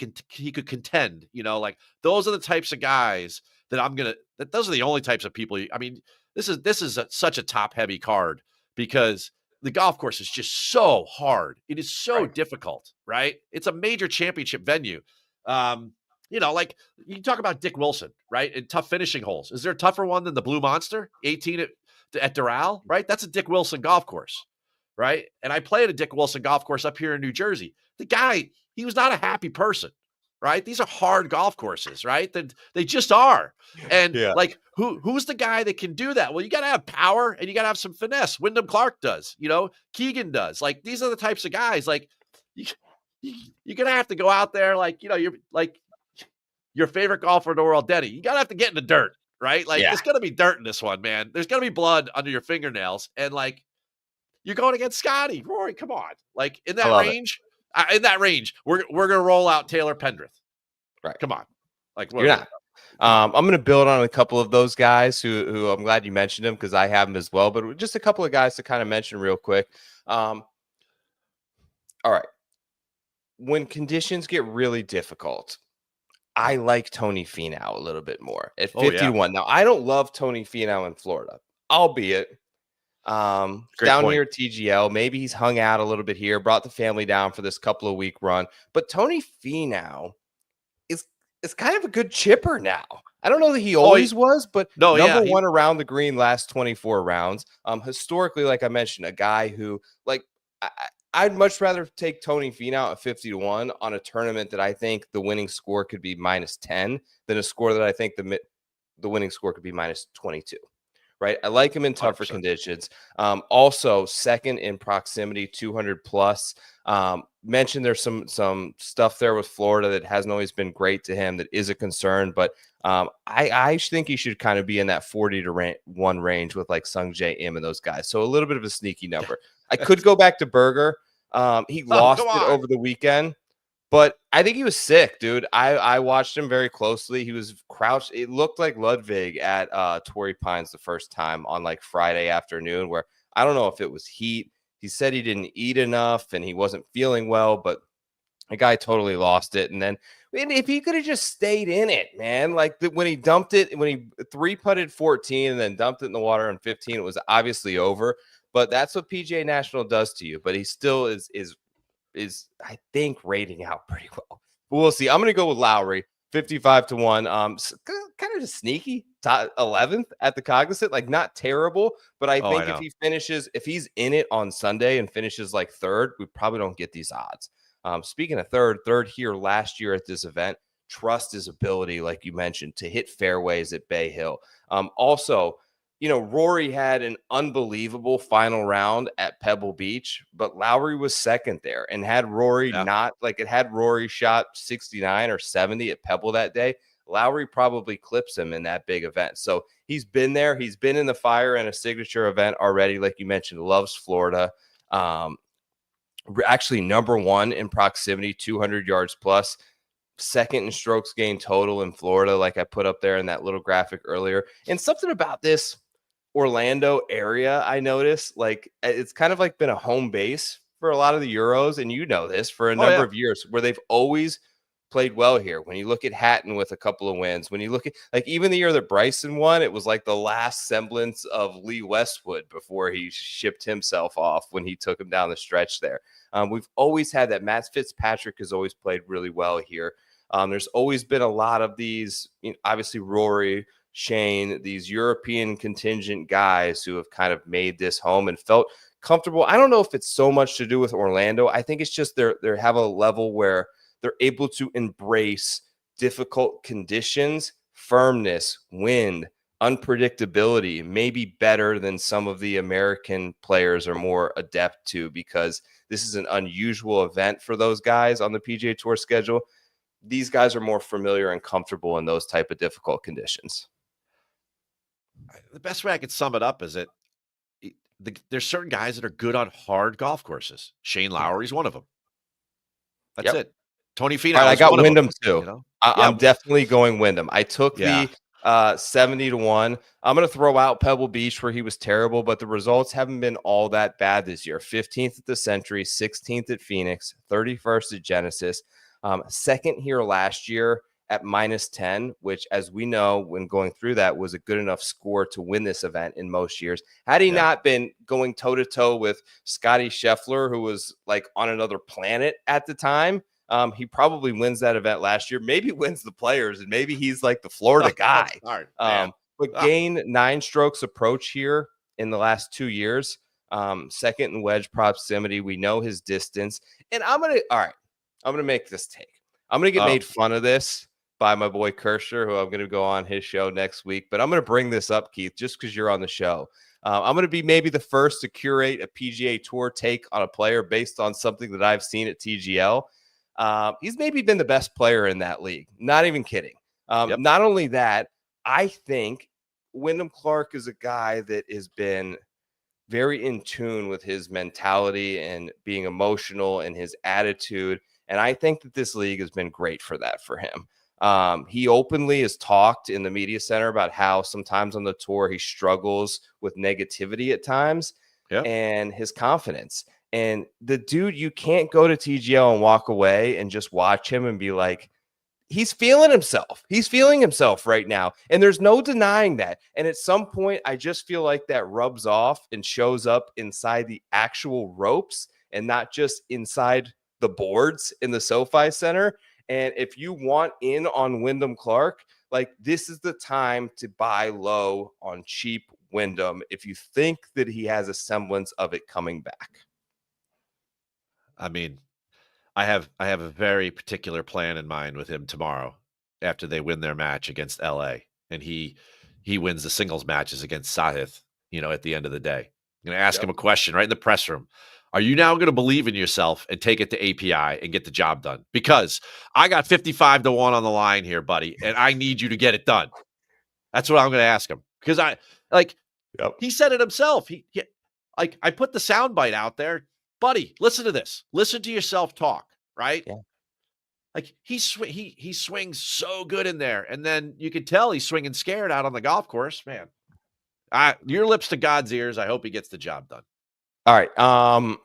could contend. Like those are the types of guys that those are the only types of people. I mean, this is such a top heavy card because the golf course is just so hard. It is so difficult, right? It's a major championship venue. Like you talk about Dick Wilson, right? And tough finishing holes. Is there a tougher one than the Blue Monster 18 at Doral, right? That's a Dick Wilson golf course, right? And I played a Dick Wilson golf course up here in New Jersey. The guy, he was not a happy person, right? These are hard golf courses, right? They just are. And like, who's the guy that can do that? Well, you got to have power and you got to have some finesse. Wyndham Clark does, Keegan does. Like, these are the types of guys, like, you're going to have to go out there, like, you're like your favorite golfer in the world, Denny. You got to have to get in the dirt, right? Like, there's going to be dirt in this one, man. There's going to be blood under your fingernails. And, like, you're going against Scotty. Rory, come on. Like, in that range, we're going to roll out Taylor Pendrith. Right. Come on. Like, you're not. I'm going to build on a couple of those guys who I'm glad you mentioned them because I have them as well. But just a couple of guys to kind of mention real quick. All right. When conditions get really difficult, I like Tony Finau a little bit more at 50-1. Now, I don't love Tony Finau in Florida, albeit down here at TGL. Maybe he's hung out a little bit here, brought the family down for this couple of week run. But Tony Finau is kind of a good chipper now. I don't know that he always was, but number one around the green last 24 rounds. Historically, like I mentioned, a guy who, like, I'd much rather take Tony Finau at 50-1 on a tournament that I think the winning score could be -10 than a score that I think the winning score could be -22. Right. I like him in tougher 100%. Conditions. Also second in proximity, 200 plus. Mentioned there's some stuff there with Florida that hasn't always been great to him. That is a concern, but I think he should kind of be in that 40-1 range with like Sung Jae Im and those guys. So a little bit of a sneaky number. I could go back to Berger. He lost it over the weekend. But I think he was sick, dude. I watched him very closely. He was crouched. It looked like Ludwig at Torrey Pines the first time on like Friday afternoon, where I don't know if it was heat. He said he didn't eat enough and he wasn't feeling well, but the guy totally lost it. And then if he could have just stayed in it, man, like when he dumped it, when he 3-putted 14 and then dumped it in the water on 15, it was obviously over. But that's what PGA National does to you. But he still is I think rating out pretty well. But we'll see. I'm going to go with Lowry, 55-1. Kind of just sneaky, 11th at the Cognizant, like not terrible. But I think if he's in it on Sunday and finishes like third, we probably don't get these odds. Speaking of third here last year at this event, trust his ability, like you mentioned, to hit fairways at Bay Hill. Also, Rory had an unbelievable final round at Pebble Beach, but Lowry was second there. And had Rory had Rory shot 69 or 70 at Pebble that day, Lowry probably clips him in that big event. So he's been there. He's been in the fire in a signature event already. Like you mentioned, loves Florida. Actually, number one in proximity, 200 yards plus. Second in strokes gained total in Florida, like I put up there in that little graphic earlier. And something about this Orlando area, I noticed, like it's kind of like been a home base for a lot of the Euros, and this for a number of years, where they've always played well here. When you look at Hatton with a couple of wins, when you look at like even the year that Bryson won, it was like the last semblance of Lee Westwood before he shipped himself off when he took him down the stretch there. We've always had that. Matt Fitzpatrick has always played really well here. There's always been a lot of these, obviously Rory, Shane, these European contingent guys who have kind of made this home and felt comfortable. I don't know if it's so much to do with Orlando. I think it's just they have a level where they're able to embrace difficult conditions, firmness, wind, unpredictability, maybe better than some of the American players are more adept to, because this is an unusual event for those guys on the PGA Tour schedule. These guys are more familiar and comfortable in those type of difficult conditions. The best way I could sum it up is that there's certain guys that are good on hard golf courses. Shane Lowry's one of them. That's it. Tony Finau. I got Wyndham too. You know? I'm definitely going Wyndham. I took the 70-1. I'm going to throw out Pebble Beach where he was terrible, but the results haven't been all that bad this year. 15th at the Century, 16th at Phoenix, 31st at Genesis, second here last year at -10, which, as we know, when going through that, was a good enough score to win this event in most years. Had he not been going toe-to-toe with Scotty Scheffler, who was like on another planet at the time, he probably wins that event last year, maybe wins the Players, and maybe he's like the Florida guy. But gained 9 strokes approach here in the last 2 years, second in wedge proximity. We know his distance. And I'm going to make this take. I'm going to get made fun of this by my boy Kirscher, who I'm going to go on his show next week. But I'm going to bring this up, Keith, just because you're on the show. I'm going to be maybe the first to curate a PGA Tour take on a player based on something that I've seen at TGL. He's maybe been the best player in that league. Not even kidding. Not only that, I think Wyndham Clark is a guy that has been very in tune with his mentality and being emotional and his attitude. And I think that this league has been great for that for him. He openly has talked in the media center about how sometimes on the tour he struggles with negativity at times and his confidence. And the dude, you can't go to TGL and walk away and just watch him and be like, he's feeling himself. He's feeling himself right now. And there's no denying that. And at some point, I just feel like that rubs off and shows up inside the actual ropes and not just inside the boards in the SoFi Center. And if you want in on Wyndham Clark, like this is the time to buy low on cheap Wyndham if you think that he has a semblance of it coming back. I mean, I have a very particular plan in mind with him tomorrow after they win their match against LA and he wins the singles matches against Sahith, at the end of the day. I'm going to ask him a question right in the press room. Are you now going to believe in yourself and take it to API and get the job done? Because I got 55-1 on the line here, buddy, and I need you to get it done. That's what I'm going to ask him. Because he said it himself. I put the soundbite out there. Buddy, listen to this. Listen to yourself talk, right? Yeah. Like he swings so good in there. And then you can tell he's swinging scared out on the golf course. Man, your lips to God's ears. I hope he gets the job done. All right.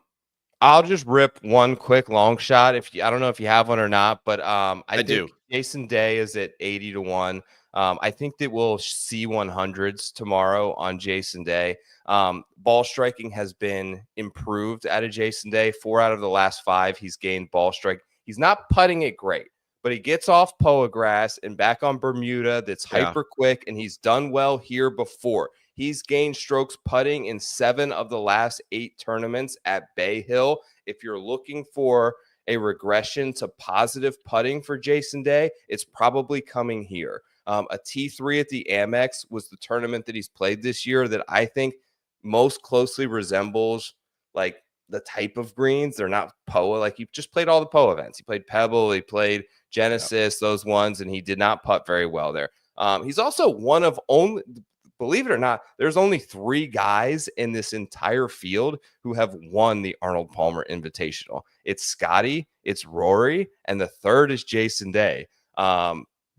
I'll just rip one quick long shot. I don't know if you have one or not, but I do. Jason Day is at 80-1. I think that we'll see 100s tomorrow on Jason Day. Ball striking has been improved out of Jason Day. 4 out of the last 5, he's gained ball strike. He's not putting it great, but he gets off POA grass and back on Bermuda that's hyper quick, and he's done well here before. He's gained strokes putting in 7 of the last 8 tournaments at Bay Hill. If you're looking for a regression to positive putting for Jason Day, it's probably coming here. A T3 at the Amex was the tournament that he's played this year that I think most closely resembles like the type of greens. They're not POA. Like he just played all the POA events. He played Pebble, he played Genesis, those ones, and he did not putt very well there. He's also one of only, believe it or not, there's only 3 guys in this entire field who have won the Arnold Palmer Invitational. It's Scotty, it's Rory, and the third is Jason Day.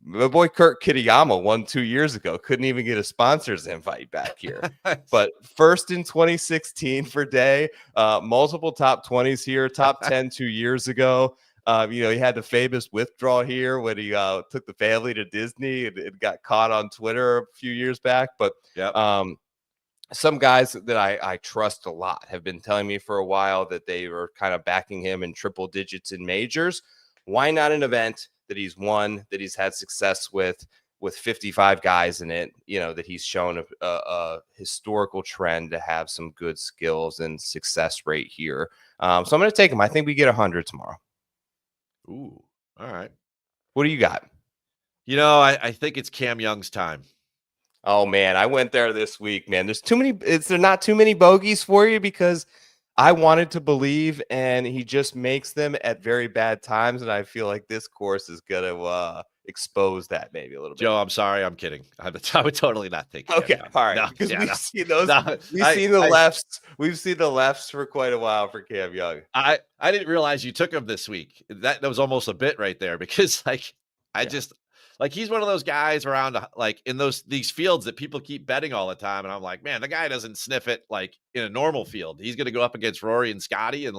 My boy Kurt Kitayama won 2 years ago. Couldn't even get a sponsor's invite back here. But first in 2016 for Day, multiple top 20s here, top 10 2 years ago. He had the famous withdrawal here when he took the family to Disney and it got caught on Twitter a few years back. But some guys that I trust a lot have been telling me for a while that they were kind of backing him in triple digits in majors. Why not an event that he's won, that he's had success with 55 guys in it, that he's shown a historical trend to have some good skills and success rate here. So I'm going to take him. I think we get 100 tomorrow. Ooh, all right. What do you got? I think it's Cam Young's time. Oh man, I went there this week, man. There's too many. Is there not too many bogeys for you? Because I wanted to believe, and he just makes them at very bad times. And I feel like this course is going to expose that maybe a little bit. Joe, I'm sorry. I'm kidding. I would totally not think. Okay. All right. No, because we've seen those. We've seen the lefts for quite a while for Cam Young. I didn't realize you took him this week. That was almost a bit right there because he's one of those guys around in these fields that people keep betting all the time. And I'm like, man, the guy doesn't sniff it like in a normal field. He's going to go up against Rory and Scotty and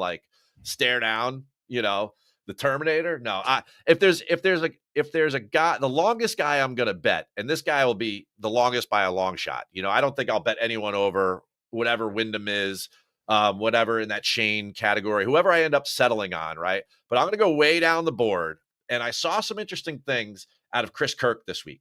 stare down, the Terminator. No, if there's a guy, the longest guy I'm going to bet, and this guy will be the longest by a long shot. I don't think I'll bet anyone over whatever Wyndham is, whatever in that Shane category, whoever I end up settling on. Right. But I'm going to go way down the board. And I saw some interesting things out of Chris Kirk this week.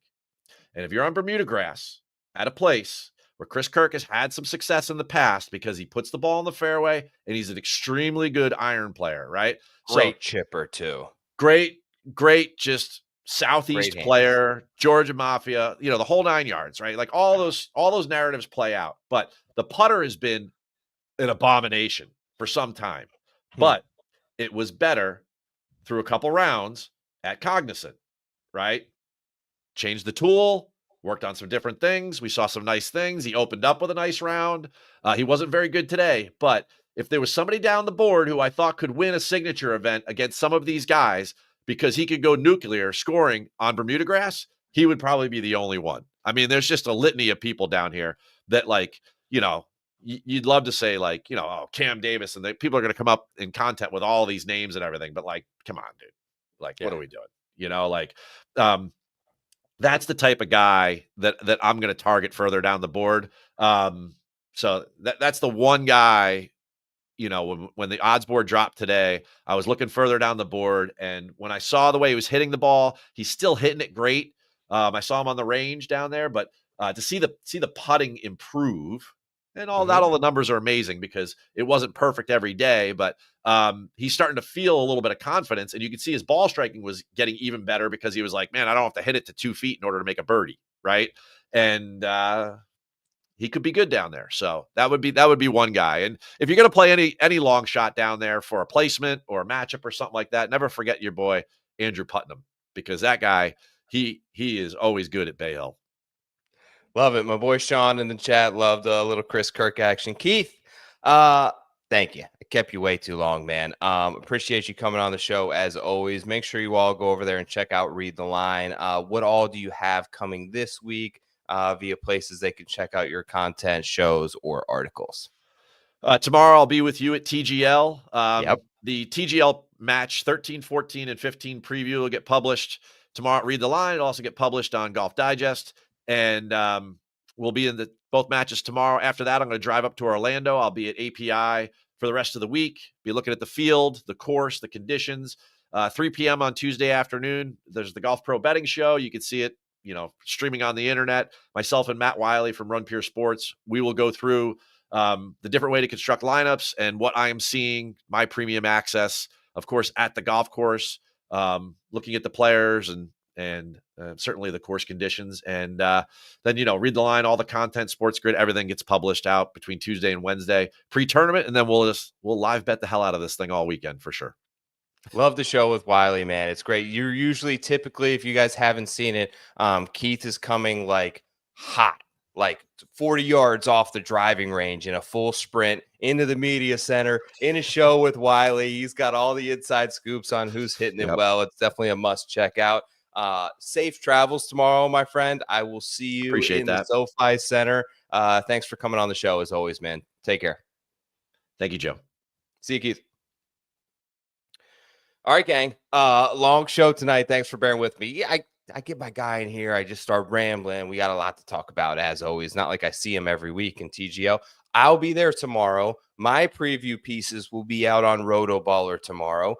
And if you're on Bermuda grass at a place where Chris Kirk has had some success in the past because he puts the ball in the fairway and he's an extremely good iron player, right? Great chipper too. Great, just Southeast player, Georgia Mafia, the whole 9 yards, right? Like all those narratives play out. But the putter has been an abomination for some time. But it was better through a couple rounds at Cognizant, right? Changed the tool, worked on some different things. We saw some nice things. He opened up with a nice round. He wasn't very good today, but if there was somebody down the board who I thought could win a signature event against some of these guys because he could go nuclear scoring on Bermuda grass, he would probably be the only one. I mean, there's just a litany of people down here that you'd love to say Cam Davis, and people are going to come up in content with all these names and everything, but come on, dude. What are we doing? That's the type of guy that I'm going to target further down the board. So that's the one guy, when the odds board dropped today, I was looking further down the board. And when I saw the way he was hitting the ball, he's still hitting it great. I saw him on the range down there, but to see the putting improve, and not all the numbers are amazing because it wasn't perfect every day, but he's starting to feel a little bit of confidence, and you can see his ball striking was getting even better because he was like, man, I don't have to hit it to 2 feet in order to make a birdie. Right. And he could be good down there. So that would be one guy. And if you're going to play any long shot down there for a placement or a matchup or something like that, never forget your boy, Andrew Putnam, because that guy, he is always good at Bay Hill. Love it. My boy Sean in the chat loved a little Chris Kirk action. Keith, thank you. I kept you way too long, man. Appreciate you coming on the show as always. Make sure you all go over there and check out Read the Line. What all do you have coming this week via places they can check out your content, shows, or articles? Tomorrow I'll be with you at TGL. Yep. The TGL match 13, 14, and 15 preview will get published tomorrow at Read the Line. It'll also get published on Golf Digest. And we'll be in both matches tomorrow. After that, I'm going to drive up to Orlando. I'll be at API for the rest of the week, be looking at the field, the course, the conditions. 3 p.m. on Tuesday afternoon, there's the Golf Pro Betting Show. You can see it, streaming on the internet. Myself and Matt Wiley from Run Pure Sports, we will go through the different way to construct lineups and what I am seeing, my premium access, of course, at the golf course, looking at the players and certainly the course conditions. And then, Read the Line, all the content, Sports Grid, everything gets published out between Tuesday and Wednesday pre-tournament. And then we'll live bet the hell out of this thing all weekend for sure. Love the show with Wiley, man. It's great. You're usually typically, if you guys haven't seen it, Keith is coming hot, 40 yards off the driving range in a full sprint into the media center in a show with Wiley. He's got all the inside scoops on who's hitting it well. It's definitely a must check out. Safe travels tomorrow, my friend. I will see you in the SoFi Center. Thanks for coming on the show as always, man. Take care. Thank you, Joe. See you, Keith. All right, gang. Long show tonight. Thanks for bearing with me. Yeah, I get my guy in here. I just start rambling. We got a lot to talk about, as always. Not like I see him every week in TGL. I'll be there tomorrow. My preview pieces will be out on Rotoballer tomorrow.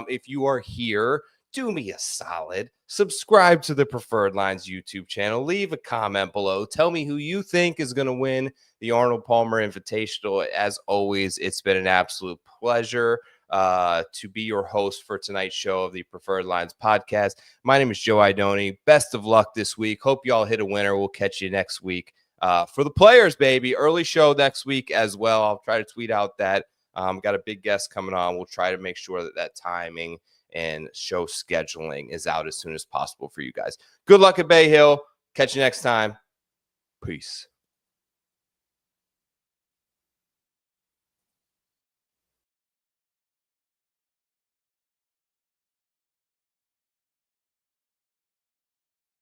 If you are here, do me a solid. Subscribe to the Preferred Lines YouTube channel. Leave a comment below. Tell me who you think is going to win the Arnold Palmer Invitational. As always, it's been an absolute pleasure to be your host for tonight's show of the Preferred Lines podcast. My name is Joe Idoni. Best of luck this week. Hope you all hit a winner. We'll catch you next week for the players, baby. Early show next week as well. I'll try to tweet out that. Got a big guest coming on. We'll try to make sure that timing and show scheduling is out as soon as possible for you guys. Good luck at Bay Hill. Catch you next time. Peace.